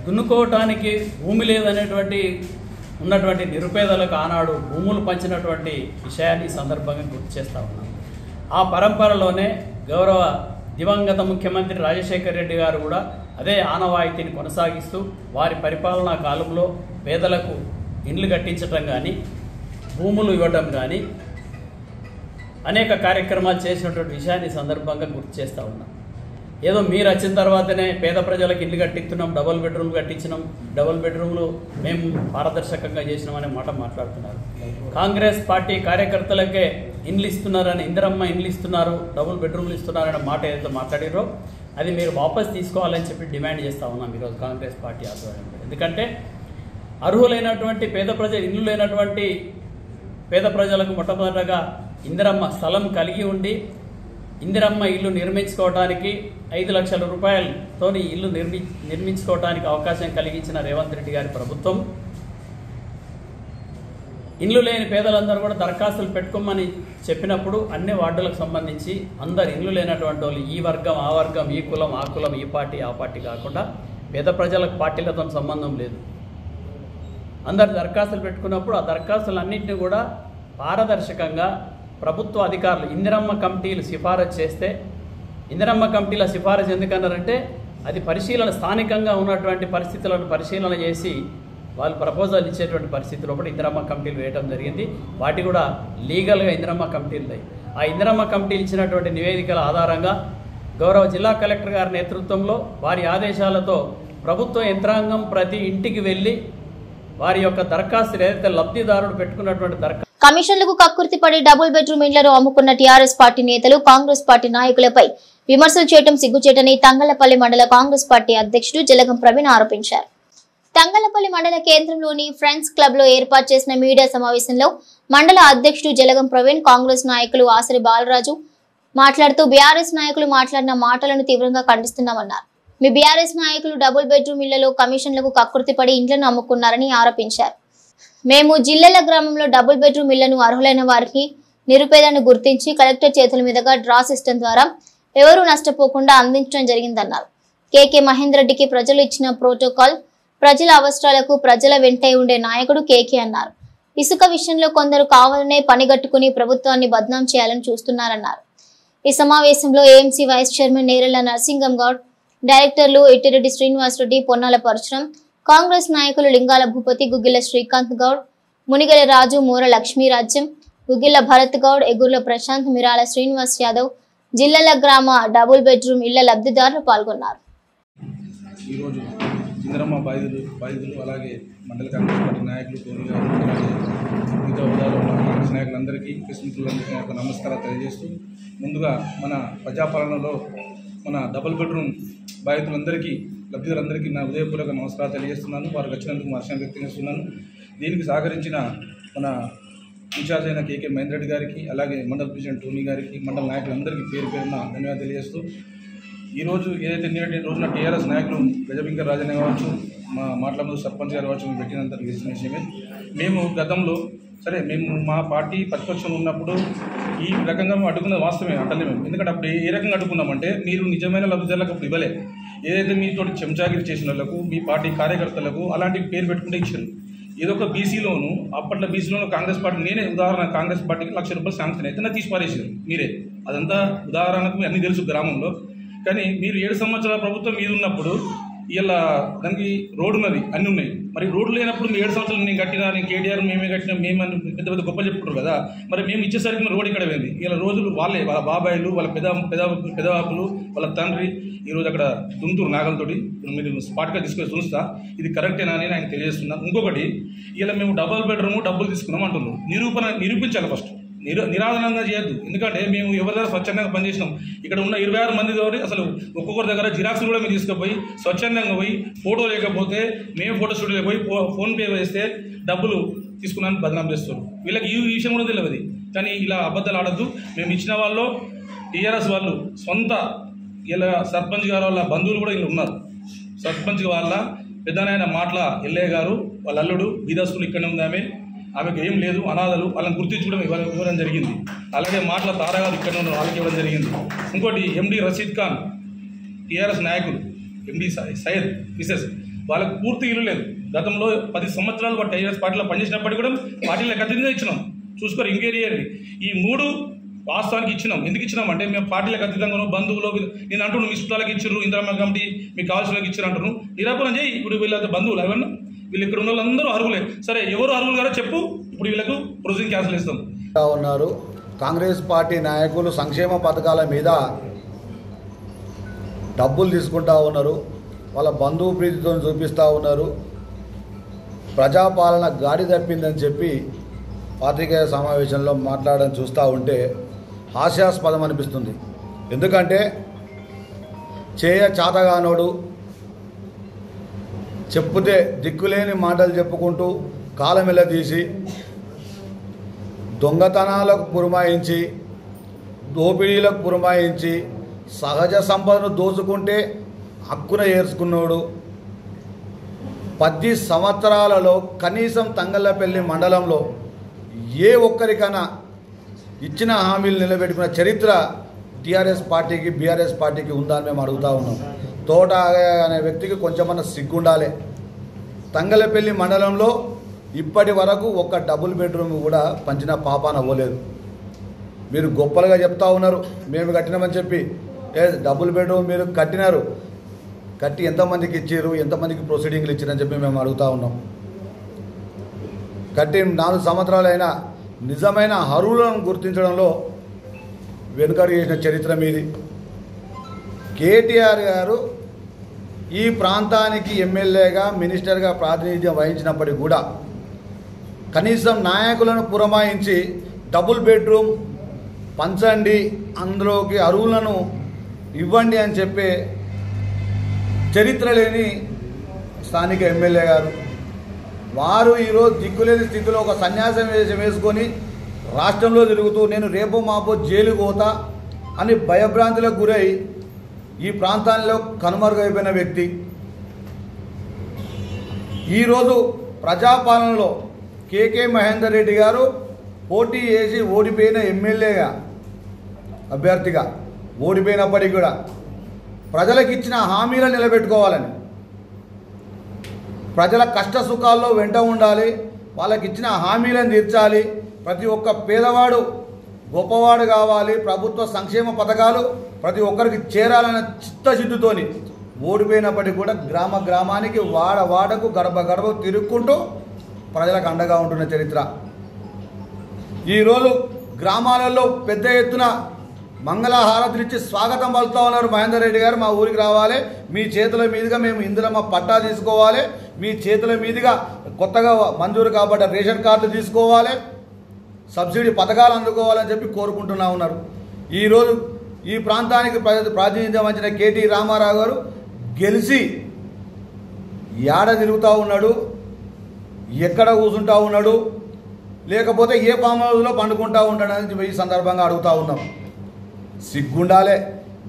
దున్నుకోవటానికి భూమి లేదనేటువంటి ఉన్నటువంటి నిరుపేదలకు ఆనాడు భూములు పంచినటువంటి విషయాన్ని సందర్భంగా గుర్తు చేస్తూ ఉన్నాం. ఆ పరంపరలోనే గౌరవ దివంగత ముఖ్యమంత్రి రాజశేఖర్ రెడ్డి గారు కూడా అదే ఆనవాయితీని కొనసాగిస్తూ వారి పరిపాలనా కాలంలో పేదలకు ఇండ్లు కట్టించడం కానీ, భూములు ఇవ్వడం కానీ అనేక కార్యక్రమాలు చేసినటువంటి విషయాన్ని సందర్భంగా గుర్తు చేస్తూ ఉన్నాం. ఏదో మీరు వచ్చిన తర్వాతనే పేద ప్రజలకు ఇల్లు కట్టిస్తున్నాం, డబుల్ బెడ్రూమ్లు కట్టించినాం, డబుల్ బెడ్రూమ్లు మేము పారదర్శకంగా చేసినామనే మాట మాట్లాడుతున్నారు. కాంగ్రెస్ పార్టీ కార్యకర్తలకే ఇండ్లు ఇస్తున్నారని, ఇందిరమ్మ ఇండ్లు ఇస్తున్నారు, డబుల్ బెడ్రూమ్లు ఇస్తున్నారనే మాట ఏదైతే మాట్లాడారో అది మీరు వాపస్ తీసుకోవాలని చెప్పి డిమాండ్ చేస్తూ ఉన్నాం ఈరోజు కాంగ్రెస్ పార్టీ ఆధ్వర్యంలో. ఎందుకంటే అర్హులైనటువంటి పేద ప్రజలు, ఇల్లు లేనటువంటి పేద ప్రజలకు మొట్టమొదటగా ఇందిరమ్మ స్థలం కలిగి ఉండి ఇందిరమ్మ ఇల్లు నిర్మించుకోవడానికి 5 లక్షల రూపాయలతో ఇల్లు నిర్మించుకోవడానికి అవకాశం కలిగించిన రేవంత్ రెడ్డి గారి ప్రభుత్వం ఇల్లు లేని పేదలందరూ కూడా దరఖాస్తులు పెట్టుకోమని చెప్పినప్పుడు అన్ని వార్డులకు సంబంధించి అందరు ఇల్లు లేనటువంటి వాళ్ళు, ఈ వర్గం ఆ వర్గం, ఈ కులం ఆ కులం, ఈ పార్టీ ఆ పార్టీ కాకుండా పేద ప్రజలకు పార్టీలతో సంబంధం లేదు, అందరు దరఖాస్తులు పెట్టుకున్నప్పుడు ఆ దరఖాస్తులన్నింటినీ కూడా పారదర్శకంగా ప్రభుత్వ అధికారులు ఇందిరమ్మ కమిటీలు సిఫారసు చేస్తే, ఇందిరమ్మ కమిటీల సిఫారసు ఎందుకన్నారంటే అది పరిశీలన, స్థానికంగా ఉన్నటువంటి పరిస్థితులను పరిశీలన చేసి వాళ్ళు ప్రపోజల్ ఇచ్చేటువంటి పరిస్థితుల్లో కూడా ఇందిరమ్మ కమిటీలు వేయడం జరిగింది. వాటి కూడా లీగల్గా ఇందిరమ్మ కమిటీలు. ఆ ఇందిరమ్మ కమిటీలు ఇచ్చినటువంటి నివేదికల ఆధారంగా గౌరవ జిల్లా కలెక్టర్ గారి నేతృత్వంలో వారి ఆదేశాలతో ప్రభుత్వ యంత్రాంగం ప్రతి ఇంటికి వెళ్ళి వారి యొక్క దరఖాస్తులు ఏదైతే లబ్ధిదారుడు పెట్టుకున్నటువంటి దరఖాస్తు కమిషన్లకు కక్కుర్తిపడి డబుల్ బెడ్రూమ్ ఇళ్లను అమ్ముకున్న టీఆర్ఎస్ పార్టీ నేతలు కాంగ్రెస్ పార్టీ నాయకులపై విమర్శలు చేయడం సిగ్గుచేటని తంగళ్లపల్లి మండల కాంగ్రెస్ పార్టీ అధ్యక్షుడు జలగం ప్రవీణ్ ఆరోపించారు. తంగళ్లపల్లి మండల కేంద్రంలోని ఫ్రెండ్స్ క్లబ్ లో ఏర్పాటు చేసిన మీడియా సమావేశంలో మండల అధ్యక్షుడు జలగం ప్రవీణ్, కాంగ్రెస్ నాయకులు ఆసరి బాలరాజు మాట్లాడుతూ బీఆర్ఎస్ నాయకులు మాట్లాడిన మాటలను తీవ్రంగా ఖండిస్తున్నామన్నారు. మీ బీఆర్ఎస్ నాయకులు డబుల్ బెడ్రూమ్ ఇళ్లలో కమిషన్లకు కక్కుర్తిపడి ఇండ్లను అమ్ముకున్నారని ఆరోపించారు. మేము జిల్లెల గ్రామంలో డబుల్ బెడ్రూమ్ ఇళ్లను అర్హులైన వారికి నిరుపేదలను గుర్తించి కలెక్టర్ చేతుల మీదుగా డ్రా సిస్టమ్ ద్వారా ఎవరూ నష్టపోకుండా అందించడం జరిగిందన్నారు. కేకే మహేందర్ రెడ్డికి ప్రజలు ఇచ్చిన ప్రోటోకాల్ ప్రజల అవసరాలకు ప్రజల వెంటే ఉండే నాయకుడు కేకే అన్నారు. ఇసుక విషయంలో కొందరు కావాలనే పనిగట్టుకుని ప్రభుత్వాన్ని బద్నాం చేయాలని చూస్తున్నారన్నారు. ఈ సమావేశంలో AMC vice chairman Nerella Narasingam Goud, డైరెక్టర్లు ఇట్టిరెడ్డి శ్రీనివాసరెడ్డి, పొన్నాల పరశురాం, కాంగ్రెస్ నాయకులు లింగాల భూపతి, గుగ్గిల శ్రీకాంత్ గౌడ్, మునిగల రాజు, మూర లక్ష్మీరాజ్యం, గుగ్గిల భరత్ గౌడ్, ఎగుర్ల ప్రశాంత్, మిరాల శ్రీనివాస్ యాదవ్, జిల్లల గ్రామ డబుల్ బెడ్రూమ్ ఇళ్ల లబ్ధిదారులు పాల్గొన్నారు. ఈరోజు ఇందిరమ్మ బాధితులు అలాగే మండల కాంగ్రెస్ పార్టీ నాయకులు టోనీ గారు అలాగే వివిధ హోదాలో ఉన్న కాంగ్రెస్ నాయకులందరికీ క్రిస్మితులందరికీ యొక్క నమస్కారాలు తెలియజేస్తూ ముందుగా మన ప్రజాపాలనలో మన డబుల్ బెడ్రూమ్ బాధితులందరికీ లబ్ధిదారులందరికీ నా హృదయపూర్వక నమస్కారాలు తెలియజేస్తున్నాను. వారికి వచ్చినందుకు హర్షాన్ని వ్యక్తం చేస్తున్నాను. దీనికి సహకరించిన మన ఇన్ఛార్జ్ అయిన కేకే మహేందర్ రెడ్డి గారికి అలాగే మండల ప్రెసిడెంట్ టోనీ గారికి మండల నాయకులందరికీ పేరు పేరున ధన్యవాదాలు తెలియజేస్తూ ఈరోజు ఏదైతే నేటి రోజున టీఆర్ఎస్ నాయకులు గజబింకర్ రాజన్న కావచ్చు, మా మాట్లాడుతూ సర్పంచ్ గారు కావచ్చు, మేము పెట్టినంత విషయమే. మేము గతంలో మేము మా పార్టీ ప్రతిపక్షంలో ఉన్నప్పుడు ఈ రకంగా మేము అడ్డుకున్నది వాస్తవమే, అంటలే మేము. ఎందుకంటే అప్పుడు ఏ రకంగా అడ్డుకున్నామంటే మీరు నిజమైన లబ్ధిదారులకు అప్పుడు ఇవ్వలే. ఏదైతే మీతో చెంచాగిరి చేసిన వాళ్ళకు, మీ పార్టీ కార్యకర్తలకు అలాంటి పేరు పెట్టుకుంటే ఇచ్చారు. ఏదో ఒక బీసీలోను అప్పట్లో బీసీలోను కాంగ్రెస్ పార్టీ నేనే ఉదాహరణ కాంగ్రెస్ పార్టీకి 1,00,000 రూపాయలు శాంక్షన్ అయితే నాకు తీసి పారేసారు మీరే. అదంతా ఉదాహరణకు అన్నీ తెలుసు గ్రామంలో. కానీ మీరు 7 సంవత్సరాల ప్రభుత్వం మీద ఉన్నప్పుడు ఇలా దానికి రోడ్డు ఉన్నది, అన్నీ ఉన్నాయి. మరి రోడ్డు లేనప్పుడు 7 సంవత్సరాలు నేను కట్టినా, నేను కేటీఆర్ మేమే కట్టినా, మేము పెద్ద పెద్ద గొప్పలు చెప్పుకుంటారు కదా. మరి మేము ఇచ్చేసరికి రోడ్ ఇక్కడ పోయింది. ఇలా రోజులు వాళ్ళే, వాళ్ళ బాబాయిలు, వాళ్ళ పెదవాపులు, వాళ్ళ తండ్రి ఈరోజు అక్కడ దుంతురు నాగలతోటి మీరు స్పాట్గా తీసుకొని చూస్తా. ఇది కరెక్టేనా అని ఆయన తెలియజేస్తున్నాను. ఇంకొకటి, ఇలా మేము డబుల్ బెడ్రూమ్ డబ్బులు తీసుకున్నాం అంటున్నాం. నిరూపించాలి ఫస్ట్. నిరాధనంగా చేయొద్దు. ఎందుకంటే మేము ఎవరి దగ్గర స్వచ్ఛందంగా పనిచేసినాం. ఇక్కడ ఉన్న 26 మంది తోటి అసలు ఒక్కొక్కరి దగ్గర జిరాక్స్లు కూడా మేము తీసుకుపోయి స్వచ్ఛందంగా పోయి ఫోటో లేకపోతే మేము ఫోటో స్టూడియోకి పోయి ఫోన్పే వేస్తే డబ్బులు తీసుకున్నాను బదనాం చేస్తారు. వీళ్ళకి ఈ విషయం కూడా తెలియదు. కానీ ఇలా అబద్ధాలు ఆడద్దు. మేము ఇచ్చిన వాళ్ళు టీఆర్ఎస్ వాళ్ళు సొంత ఇలా సర్పంచ్ గారు వాళ్ళ బంధువులు కూడా ఇలా ఉన్నారు. సర్పంచ్ వాళ్ళ పెద్దనాయన మాటల ఎల్లయ్య గారు వాళ్ళ అల్లుడు బీదస్తులు ఇక్కడనే ఉంది. ఆమెకు ఏం లేదు, అనాథలు, వాళ్ళని గుర్తించడం ఇవ్వడం జరిగింది. అలాగే మాటల తారాగారు ఇక్కడ ఉన్న వాళ్ళకి ఇవ్వడం జరిగింది. ఇంకోటి ఎండి రషీద్ ఖాన్ టీఆర్ఎస్ నాయకులు, ఎండి సయ్యద్ మిసెస్, వాళ్ళకి పూర్తి ఇల్లు లేదు. గతంలో 10 సంవత్సరాలు వాటి టీఆర్ఎస్ పార్టీలో పనిచేసినప్పటికీ కూడా పార్టీలో ఖచ్చితంగా ఇచ్చినాం. చూసుకోరు ఇంకేరియాలి. ఈ 3 వాస్తవానికి ఇచ్చినాం. ఎందుకు ఇచ్చినామంటే మేము పార్టీలకు అతీతంగాను బంధువులు నేను అంటున్నాను, మీ చుట్టాలకు ఇచ్చారు, ఇందిరమ్మ కమిటీ మీకు కావాల్సిన ఇచ్చారు అంటున్నాను. నిరాపణ చేయి. ఇప్పుడు వీళ్ళ బంధువులు ఏమన్నా వీళ్ళు ఇక్కడ ఉన్న వాళ్ళందరూ అర్హులే. సరే, ఎవరు అర్హులు గారో చెప్పు. ఇప్పుడు వీళ్ళకు ప్రొసీజింగ్ క్యాన్సిల్ ఇస్తాం. ఉన్నారు కాంగ్రెస్ పార్టీ నాయకులు సంక్షేమ పథకాల మీద డబ్బులు తీసుకుంటా ఉన్నారు. వాళ్ళ బంధువు ప్రీతితో చూపిస్తూ ఉన్నారు. ప్రజాపాలన గాడి తప్పిందని చెప్పి పాత్రికేయ సమావేశంలో మాట్లాడడం చూస్తూ ఉంటే హాస్యాస్పదం అనిపిస్తుంది. ఎందుకంటే చాతగానోడు చెప్పుతే దిక్కులేని మాటలు చెప్పుకుంటూ కాలమెల్ల తీసి దొంగతనాలకు పురమాయించి దోపిడీలకు పురమాయించి సహజ సంపదను దోచుకుంటే హక్కున ఏర్చుకున్నాడు. 10 సంవత్సరాలలో కనీసం తంగళ్ళపల్లి మండలంలో ఏ ఒక్కరికైనా ఇచ్చిన హామీలు నిలబెట్టుకున్న చరిత్ర టీఆర్ఎస్ పార్టీకి బీఆర్ఎస్ పార్టీకి ఉందా అని మేము అడుగుతూ ఉన్నాం. తోట అనే వ్యక్తికి కొంచెమన్నా సిగ్గుండాలి. తంగలపల్లి మండలంలో ఇప్పటి వరకు ఒక్క డబుల్ బెడ్రూమ్ కూడా పంచిన పాపాన అవ్వలేదు. మీరు గొప్పలుగా చెప్తా ఉన్నారు మేము కట్టినామని చెప్పి. డబుల్ బెడ్రూమ్ మీరు కట్టినారు, కట్టి ఎంతమందికి ఇచ్చారు, ఎంతమందికి ప్రొసీడింగ్లు ఇచ్చారని చెప్పి మేము అడుగుతూ ఉన్నాం. కట్టి 4 సంవత్సరాలైనా నిజమైన అర్హులను గుర్తించడంలో వెనుకడు చేసిన చరిత్ర మీది. కేటీఆర్ గారు ఈ ప్రాంతానికి ఎమ్మెల్యేగా మినిస్టర్గా ప్రాతినిధ్యం వహించినప్పటికీ కూడా కనీసం నాయకులను పురమాయించి డబుల్ బెడ్రూమ్ పంచండి, అందులోకి అర్హులను ఇవ్వండి అని చెప్పే చరిత్ర లేని స్థానిక ఎమ్మెల్యే గారు వారు ఈరోజు దిక్కులేని స్థితిలో ఒక సన్యాసం వేసుకొని రాష్ట్రంలో తిరుగుతూ నేను రేపో మాపో జైలుకు పోతా అని భయభ్రాంతులకు గురై ఈ ప్రాంతాల్లో కనుమరుగైపోయిన వ్యక్తి. ఈరోజు ప్రజాపాలనలో కేకే మహేందర్ రెడ్డి గారు పోటీ చేసి ఓడిపోయిన ఎమ్మెల్యేగా అభ్యర్థిగా ఓడిపోయినప్పటికీ కూడా ప్రజలకు ఇచ్చిన హామీలను నిలబెట్టుకోవాలని, ప్రజల కష్ట సుఖాల్లో వెంట ఉండాలి, వాళ్ళకి ఇచ్చిన హామీలను తీర్చాలి, ప్రతి ఒక్క పేదవాడు గొప్పవాడు కావాలి, ప్రభుత్వ సంక్షేమ పథకాలు ప్రతి ఒక్కరికి చేరాలన్న చిత్తశుద్ధితోని ఓడిపోయినప్పటికీ కూడా గ్రామ గ్రామానికి వాడ వాడకు గడప గడప తిరుక్కుంటూ ప్రజలకు అండగా ఉంటున్న చరిత్ర. ఈరోజు గ్రామాలలో పెద్ద ఎత్తున మంగళహారతులిచ్చి స్వాగతం పలుకుతూ ఉన్నారు. మహేందర్ రెడ్డి గారు మా ఊరికి రావాలి, మీ చేతుల మీదుగా మేము ఇందిరమ్మ పట్టా తీసుకోవాలి, మీ చేతుల మీదుగా కొత్తగా మంజూరు కాబట్ట రేషన్ కార్డులు తీసుకోవాలి, సబ్సిడీ పథకాలు అందుకోవాలని చెప్పి కోరుకుంటున్నా ఉన్నారు. ఈరోజు ఈ ప్రాంతానికి ప్రాతినిధ్యం వహించిన కేటీ రామారావు గారు గెలిచి ఏడ తిరుగుతూ ఉన్నాడు, ఎక్కడ కూర్చుంటా ఉన్నాడు, లేకపోతే ఏ ఫామ్ హౌస్లో పండుకుంటా ఉంటాడని ఈ సందర్భంగా అడుగుతూ ఉన్నాం. సిగ్గుండాలే.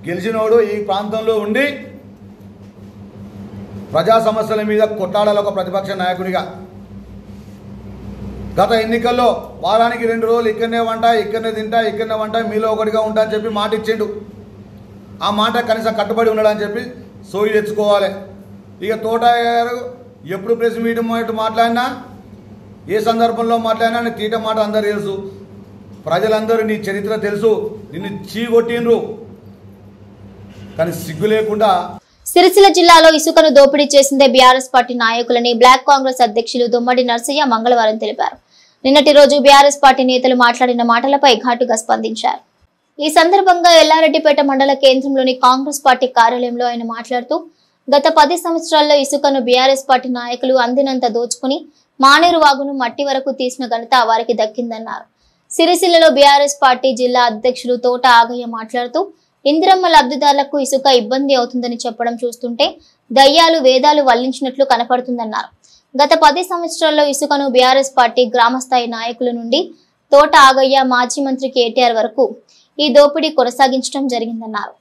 గెలిచినోడు ఈ ప్రాంతంలో ఉండి ప్రజా సమస్యల మీద కొట్టాడాలి ఒక ప్రతిపక్ష నాయకుడిగా. గత ఎన్నికల్లో వారానికి 2 రోజులు ఇక్కడనే వంట, ఇక్కడనే తింటా, ఇక్కడనే వంట, మీలో ఒకటిగా ఉంటా అని చెప్పి మాట ఇచ్చిండు. ఆ మాట కనీసం కట్టుబడి ఉన్నాడని చెప్పి సోయి తెచ్చుకోవాలి. ఇక తోటయ్య గారు ఎప్పుడు ప్రెస్ మీట్ మాట్లాడినా, ఏ సందర్భంలో మాట్లాడినా తీట మాట అందరూ తెలుసు. ప్రజలందరూ నీ చరిత్ర తెలుసు, నిన్ను చీగొట్టిండ్రు, కానీ సిగ్గు లేకుండా. సిరిసిల్ల జిల్లాలో ఇసుకను దోపిడీ చేసిందే బీఆర్ఎస్ పార్టీ నాయకులని బ్లాక్ కాంగ్రెస్ అధ్యక్షులు దొమ్మడి నర్సయ్య మంగళవారం తెలిపారు. నిన్నటి రోజు బీఆర్ఎస్ పార్టీ నేతలు మాట్లాడిన మాటలపై ఘాటుగా స్పందించారు. ఈ సందర్భంగా ఎల్లారెడ్డిపేట మండల కేంద్రంలోని కాంగ్రెస్ పార్టీ కార్యాలయంలో ఆయన మాట్లాడుతూ, గత 10 సంవత్సరాల్లో ఇసుకను బీఆర్ఎస్ పార్టీ నాయకులు అందినంత దోచుకుని మానేరు వాగును మట్టి వరకు తీసిన ఘనత వారికి దక్కిందన్నారు. సిరిసిల్లలో బీఆర్ఎస్ పార్టీ జిల్లా అధ్యక్షులు తోట ఆగయ్య మాట్లాడుతూ, ఇందిరమ్మ లబ్ధిదారులకు ఇసుక ఇబ్బంది అవుతుందని చెప్పడం చూస్తుంటే దయ్యాలు వేదాలు వల్లించినట్లు కనపడుతుందన్నారు. గత 10 సంవత్సరాల్లో ఇసుకను బీఆర్ఎస్ పార్టీ గ్రామస్థాయి నాయకుల నుండి తోట ఆగయ్య మాజీ మంత్రి కేటీఆర్ వరకు ఈ దోపిడీ కొనసాగించడం జరిగిందన్నారు.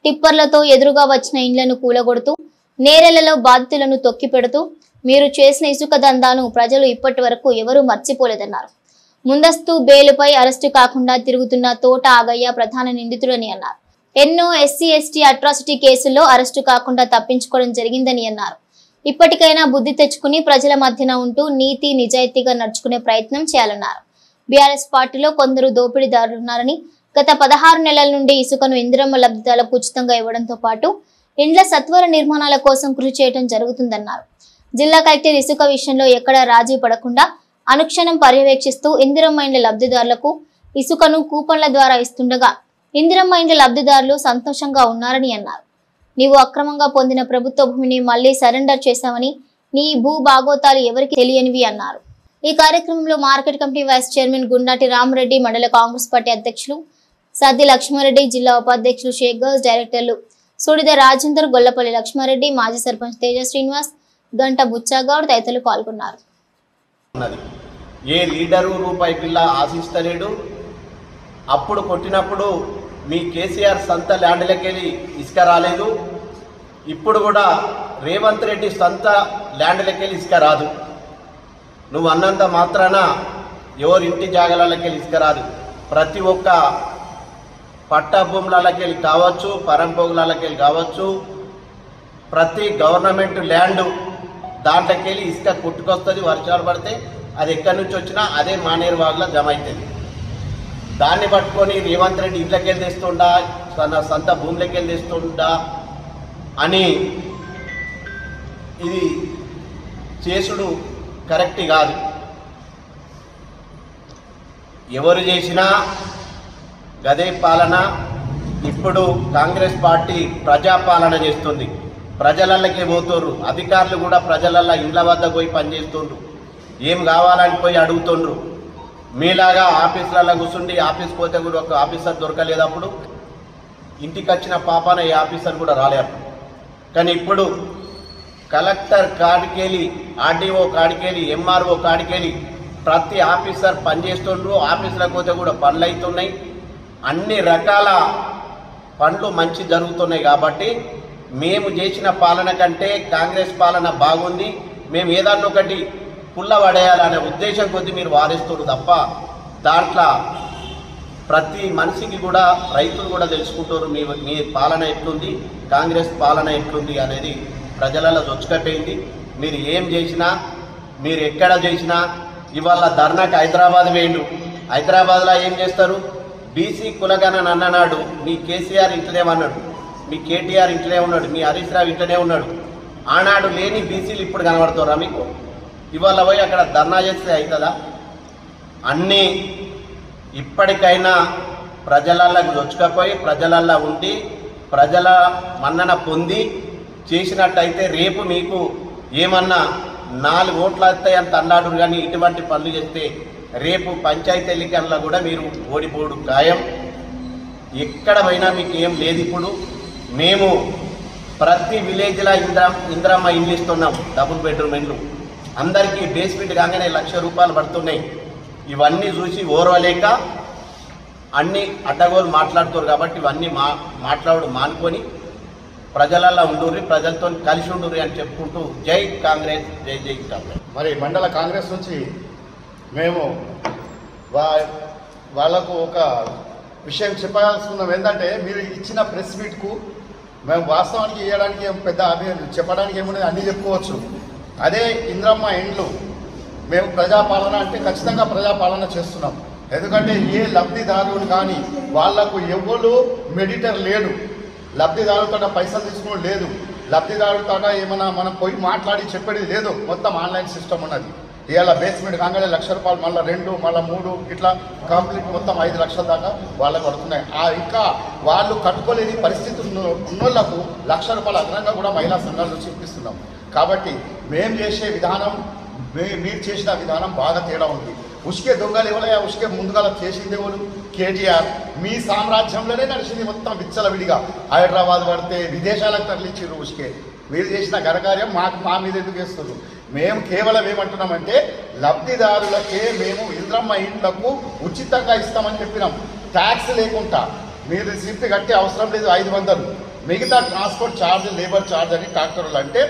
టిప్పర్లతో ఎదురుగా వచ్చిన ఇండ్లను కూలగొడుతూ నేరెలలో బాధితులను తొక్కిపెడుతూ మీరు చేసిన ఇసుక దందాను ప్రజలు ఇప్పటి వరకు ఎవరూ మర్చిపోలేదన్నారు. ముందస్తు బెయిలుపై అరెస్టు కాకుండా తిరుగుతున్న తోట ఆగయ్య ప్రధాన నిందితుడని అన్నారు. ఎన్నో ఎస్సీ ఎస్టీ అట్రాసిటీ కేసుల్లో అరెస్టు కాకుండా తప్పించుకోవడం జరిగిందని అన్నారు. ఇప్పటికైనా బుద్ధి తెచ్చుకుని ప్రజల మధ్యన ఉంటూ నీతి నిజాయితీగా నడుచుకునే ప్రయత్నం చేయాలన్నారు. బీఆర్ఎస్ పార్టీలో కొందరు దోపిడీదారులున్నారని, గత 16 నెలల నుండి ఇసుకను ఇందిరమ్మ లబ్ధిదారులకు ఉచితంగా ఇవ్వడంతో పాటు ఇండ్ల సత్వర నిర్మాణాల కోసం కృషి చేయడం జరుగుతుందన్నారు. జిల్లా కలెక్టర్ ఇసుక విషయంలో ఎక్కడా రాజీ పడకుండా అనుక్షణం పర్యవేక్షిస్తూ ఇందిరమ్మ ఇండ్ల లబ్ధిదారులకు ఇసుకను కూపన్ల ద్వారా ఇస్తుండగా ఇందిరమ్మ ఇండ్ల లబ్ధిదారులు సంతోషంగా ఉన్నారని అన్నారు. నీవు అక్రమంగా పొందిన ప్రభుత్వ భూమిని మళ్లీ సరెండర్ చేశామని, నీ భూ భాగోతాలు ఎవరికి తెలియనివి అన్నారు. ఈ కార్యక్రమంలో market committee vice chairman Gundati Ramareddy, మండల కాంగ్రెస్ పార్టీ అధ్యక్షులు సద్ది లక్ష్మారెడ్డి, జిల్లా ఉపాధ్యక్షులు షేగర్స్, డైరెక్టర్లు సుడిద రాజేందర్, గొల్లపల్లి లక్ష్మారెడ్డి, మాజీ సర్పంచ్ తేజ శ్రీనివాస్, గంట బుచ్చాగౌడ్ తదితరులు పాల్గొన్నారు. ఏ లీడరు రూపాయి పిల్ల ఆశిస్తలేడు. అప్పుడు కొట్టినప్పుడు మీ కేసీఆర్ సొంత ల్యాండ్లకెళ్ళి ఇసుక రాలేదు. ఇప్పుడు కూడా రేవంత్ రెడ్డి సొంత ల్యాండ్లకెళ్ళి ఇసుక రాదు. నువ్వు అన్నంత మాత్రాన ఎవరి ఇంటి జాగాలకెళ్ళి ఇసుక రాదు. ప్రతి ఒక్క పట్టా భూములకెళ్ళి కావచ్చు, పరంపోగులకెళ్ళి కావచ్చు, ప్రతి గవర్నమెంట్ ల్యాండ్ దాంట్లోకెళ్ళి ఇసుక కొట్టుకొస్తుంది. వర్షాలు పడితే అది ఎక్కడి నుంచి వచ్చినా అదే మానేరు వాగులో జమ అవుతుంది. దాన్ని పట్టుకొని రేవంత్ రెడ్డి ఇంట్లోకెళ్ళి తెస్తుండా, తన సొంత భూములకెళ్ళి తెస్తుండా అని ఇది చేసుడు కరెక్ట్ కాదు. ఎవరు చేసినా గదే పాలన. ఇప్పుడు కాంగ్రెస్ పార్టీ ప్రజాపాలన చేస్తుంది. ప్రజలకే పోతుర్రు. అధికారులు కూడా ప్రజలల్లో ఇళ్ల వద్ద పోయి పనిచేస్తుండ్రు. ఏం కావాలని పోయి అడుగుతుండ్రు. మీలాగా ఆఫీసులలో కూర్చుండి ఆఫీస్కి పోతే కూడా ఒక ఆఫీసర్ దొరకలేదు. అప్పుడు ఇంటికి వచ్చిన పాపాన ఏ ఆఫీసర్ కూడా రాలేదు. కానీ ఇప్పుడు కలెక్టర్ కాడికెళ్ళి, ఆర్డీఓ కాడికెళ్ళి, ఎంఆర్ఓ కాడికెళ్ళి ప్రతి ఆఫీసర్ పనిచేస్తుండ్రు. ఆఫీసులకు పోతే కూడా పనులు అవుతున్నాయి. అన్ని రకాల పనులు మంచి జరుగుతున్నాయి కాబట్టి మేము చేసిన పాలన కంటే కాంగ్రెస్ పాలన బాగుంది, మేము ఏదన్నా ఒకటి పుల్ల పడేయాలనే ఉద్దేశం కొద్దీ మీరు వారిస్తున్నారు తప్ప దాంట్లో ప్రతి మనిషికి కూడా రైతులు కూడా తెలుసుకుంటారు మీ పాలన ఎట్లుంది, కాంగ్రెస్ పాలన ఎట్లుంది అనేది ప్రజలలో చొచ్చుకపోయింది. మీరు ఏం చేసినా, మీరు ఎక్కడ చేసినా, ఇవాళ ధర్నాకి హైదరాబాద్ వేయండు. హైదరాబాద్లో ఏం చేస్తారు? బీసీ కులగణన అన్ననాడు మీ కేసీఆర్ ఇంట్లోనే ఉన్నాడు, మీ కేటీఆర్ ఇంట్లోనే ఉన్నాడు, మీ హరీష్ రావు ఇంట్లోనే ఉన్నాడు. ఆనాడు లేని బీసీలు ఇప్పుడు కనబడుతారా మీకు? ఇవాళ పోయి అక్కడ ధర్నా చేస్తే అవుతుందా? అన్నీ ఇప్పటికైనా ప్రజలకు చొచ్చుకపోయి ప్రజలల్లో ఉండి ప్రజల మన్నన పొంది చేసినట్టయితే రేపు మీకు ఏమన్నా 4 ఓట్లు వస్తాయంత అన్నాడు. కానీ ఇటువంటి పనులు చేస్తే రేపు పంచాయతీ ఎన్నికల్లో కూడా మీరు ఓడిపోడు ఖాయం. ఎక్కడ పోయినా మీకు ఏం లేదు. ఇప్పుడు మేము ప్రతి విలేజ్లో ఇంద్రమ్మ ఇండ్లు ఇస్తున్నాం, డబుల్ బెడ్రూమ్ ఇండ్లు. అందరికీ బేస్మెంట్ కాగానే ₹1,00,000 పడుతున్నాయి. ఇవన్నీ చూసి ఓర్వలేక అన్ని అడ్డగోలు మాట్లాడుతారు కాబట్టి ఇవన్నీ మానుకొని ప్రజలలో ఉండుర్రి, ప్రజలతో కలిసి ఉండుర్రి అని చెప్పుకుంటూ జై కాంగ్రెస్, జై జై కాంగ్రెస్. మరి మండల కాంగ్రెస్ నుంచి మేము వాళ్లకు ఒక విషయం చెప్పాల్సుకున్నాం. ఏంటంటే మీరు ఇచ్చిన ప్రెస్ మీట్కు మేము వాస్తవానికి ఇవ్వడానికి పెద్ద చెప్పడానికి ఏముంది అన్నీ చెప్పుకోవచ్చు. అదే ఇంద్రమ్మ ఇండ్లు మేము ప్రజాపాలన అంటే ఖచ్చితంగా ప్రజాపాలన చేస్తున్నాం. ఎందుకంటే ఏ లబ్ధిదారులు కానీ వాళ్లకు ఎవరు మెడిటర్ లేడు, లబ్ధిదారులతో పైసలు తీసుకోవడం లేదు, లబ్ధిదారులతో ఏమైనా మనం పోయి మాట్లాడి చెప్పేది లేదు. మొత్తం ఆన్లైన్ సిస్టమ్ ఉన్నది. ఇవాళ బేస్మెంట్ కాగానే ₹1,00,000 మళ్ళీ 2 మళ్ళీ 3 ఇట్లా కంప్లీట్ మొత్తం 5 లక్షల దాకా వాళ్ళకు పడుతున్నాయి. ఇంకా వాళ్ళు కట్టుకోలేని పరిస్థితి ఉన్నోళ్లకు ₹1,00,000 అదనంగా కూడా మహిళా సంఘాలు చూపిస్తున్నాం. కాబట్టి మేము చేసే విధానం మీరు చేసిన విధానం బాగా తేడా ఉంది. ఉష్కే దొంగలు ఎవరయ్యా? ఉష్కే ముందుగా చేసింది ఎవరు? కేటీఆర్. మీ సామ్రాజ్యంలోనే నడిచింది మొత్తం విచ్చలవిడిగా. హైదరాబాద్ పడితే విదేశాలకు తరలించారు ఉష్కే. మీరు చేసిన ఘనకార్యం మా మీద ఎందుకు వేస్తున్నారు? మేము కేవలం ఏమంటున్నామంటే లబ్ధిదారులకే మేము ఇంద్రమ్మ ఇండ్లకు ఉచితంగా ఇస్తామని చెప్పినాం. ట్యాక్స్ లేకుండా మీరు రిసిప్ట్ కట్టే అవసరం లేదు. 500 మిగతా ట్రాన్స్పోర్ట్ ఛార్జ్, లేబర్ ఛార్జ్ అని ట్రాక్టర్లు అంటే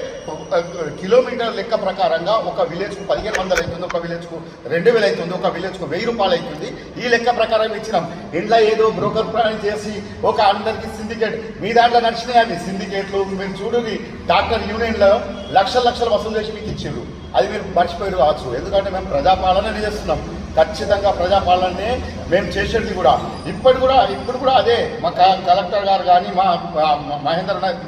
కిలోమీటర్ లెక్క ప్రకారంగా ఒక విలేజ్కు 1,500 అవుతుంది, ఒక విలేజ్కు 2,000 అవుతుంది, ఒక విలేజ్కు ₹1,000 అవుతుంది. ఈ లెక్క ప్రకారం ఇచ్చినాం. ఇంట్లో ఏదో బ్రోకర్ ప్రాణం చేసి ఒక అందరికి సిండికేట్ మీ దాంట్లో నడిచినాయి. అవి సిండికేట్లు మీరు చూడండి. డాక్టర్ యూనియన్లో లక్షలు వసూలు చేసి మీకు ఇచ్చారు. అది మీరు మర్చిపోయారు కావచ్చు. ఎందుకంటే మేము ప్రజాపాలన చేస్తున్నాం. ఖచ్చితంగా ప్రజాపాలనే మేము చేసేది కూడా. ఇప్పుడు కూడా అదే మా కలెక్టర్ గారు కానీ మా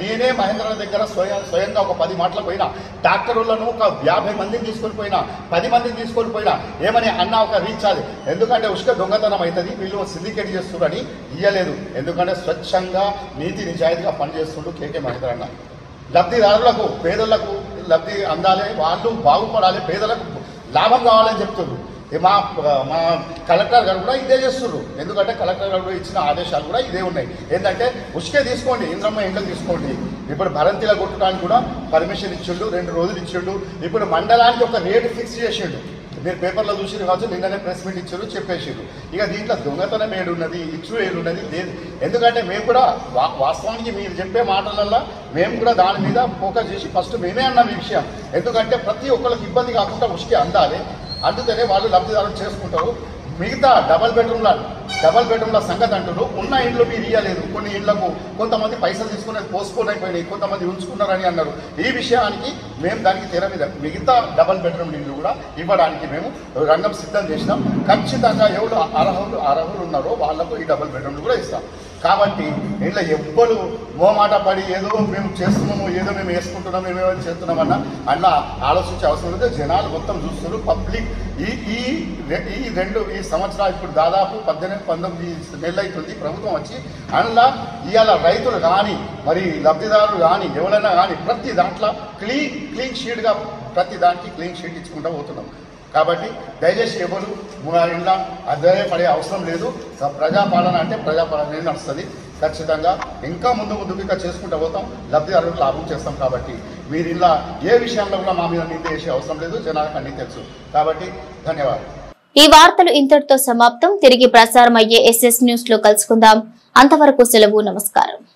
నేనే మహేంద్రనాథ్ దగ్గర స్వయంగా ఒక 10 మాటలకు పోయినా, డాక్టర్లను ఒక 50 మందిని తీసుకొని పోయినా, 10 మందిని తీసుకొని పోయినా. ఏమని అన్న ఒక రీఛార్జ్, ఎందుకంటే ఉష్క దొంగతనం అవుతుంది, వీళ్ళు సిండికేట్ చేస్తున్నారని ఇయ్యలేదు. ఎందుకంటే స్వచ్ఛంగా నీతి నిజాయితీగా పనిచేస్తుండ్రు కేకే మహేంద్రన్న. లబ్ధిదారులకు, పేదలకు లబ్ధి అందాలి, వాళ్ళు బాగుపడాలి, పేదలకు లాభం కావాలని చెప్తున్నారు. మా కలెక్టర్ గారు కూడా ఇదే చేస్తున్నారు. ఎందుకంటే కలెక్టర్ గారు ఇచ్చిన ఆదేశాలు కూడా ఇదే ఉన్నాయి. ఏంటంటే ఉష్కే తీసుకోండి, ఇంద్రమ్మ ఇండ్లకు తీసుకోండి. ఇప్పుడు భరంతిలో కొట్టడానికి కూడా పర్మిషన్ ఇచ్చిండు, 2 రోజులు ఇచ్చిండు. ఇప్పుడు మండలానికి ఒక రేటు ఫిక్స్ చేసిండు. మీరు పేపర్లో చూసి కావచ్చు, నిన్ననే ప్రెస్ మీట్ ఇచ్చారు, చెప్పేసారు. ఇక దీంట్లో దొంగతనం ఏడున్నది, ఇచ్చు ఏడున్నది లేదు. ఎందుకంటే మేము కూడా వాస్తవానికి మీరు చెప్పే మాటలల్లో మేము కూడా దాని మీద ఫోకస్ చేసి ఫస్ట్ మేమే అన్నాం ఈ విషయం. ఎందుకంటే ప్రతి ఒక్కరికి ఇబ్బంది కాకుండా ఉష్కే అందాలి, అందుకనే వాళ్ళు లబ్ధిదారులు చేసుకుంటారు. మిగతా డబల్ బెడ్రూమ్ల సంగతి అంటున్నారు. ఉన్న ఇండ్లు మీరు ఇవ్వలేదు. కొన్ని ఇండ్లకు కొంతమంది పైసలు తీసుకునేది పోస్ట్పోన్ అయిపోయినాయి, కొంతమంది ఉంచుకున్నారని అన్నారు. ఈ విషయానికి మేము దానికి తెర మీద మిగతా డబల్ బెడ్రూమ్ ఇండ్లు కూడా ఇవ్వడానికి మేము రంగం సిద్ధం చేసినాం. ఖచ్చితంగా ఎవరు అర్హులు ఉన్నారో వాళ్లకు ఈ డబల్ బెడ్రూమ్లు కూడా ఇస్తాం. కాబట్టి ఇంట్లో ఎవ్వరు మోమాట పడి ఏదో మేము చేస్తున్నాము, ఏదో మేము వేసుకుంటున్నాము, మేమేమో చేస్తున్నామన్నా అట్లా ఆలోచించే అవసరం లేదు. జనాలు మొత్తం చూస్తున్నారు. పబ్లిక్ ఈ సంవత్సరాలు ఇప్పుడు దాదాపు 18-19 నెలలు అవుతుంది ప్రభుత్వం వచ్చి. అందులో ఇవాళ రైతులు కానీ మరి లబ్ధిదారులు కానీ ఎవరైనా కానీ ప్రతి దాంట్లో క్లీన్ షీట్గా ప్రతి దానికి క్లీన్ షీట్ ఇచ్చుకుంటూ పోతున్నాం. కాబట్టి దయచేసి ఎవరు ఇలా అధైర్యపడే అవసరం లేదు. ప్రజాపాలన అంటే ప్రజాపాలన నడుస్తుంది. ఖచ్చితంగా ఇంకా ముందుకు ఇంకా చేసుకుంటూ పోతాం, లబ్ధిదారులకు లాభం చేస్తాం. కాబట్టి మీరు ఇలా ఏ విషయంలో కూడా మా మీద నింద చేసే అవసరం లేదు. జనాలకు అన్నీ తెలుసు. కాబట్టి ధన్యవాదాలు. ఈ వార్తలు ఇంతటితో సమాప్తం. తిరిగి ప్రసారం అయ్యే SS న్యూస్ లో కలుసుకుందాం. అంతవరకు సెలవు. నమస్కారం.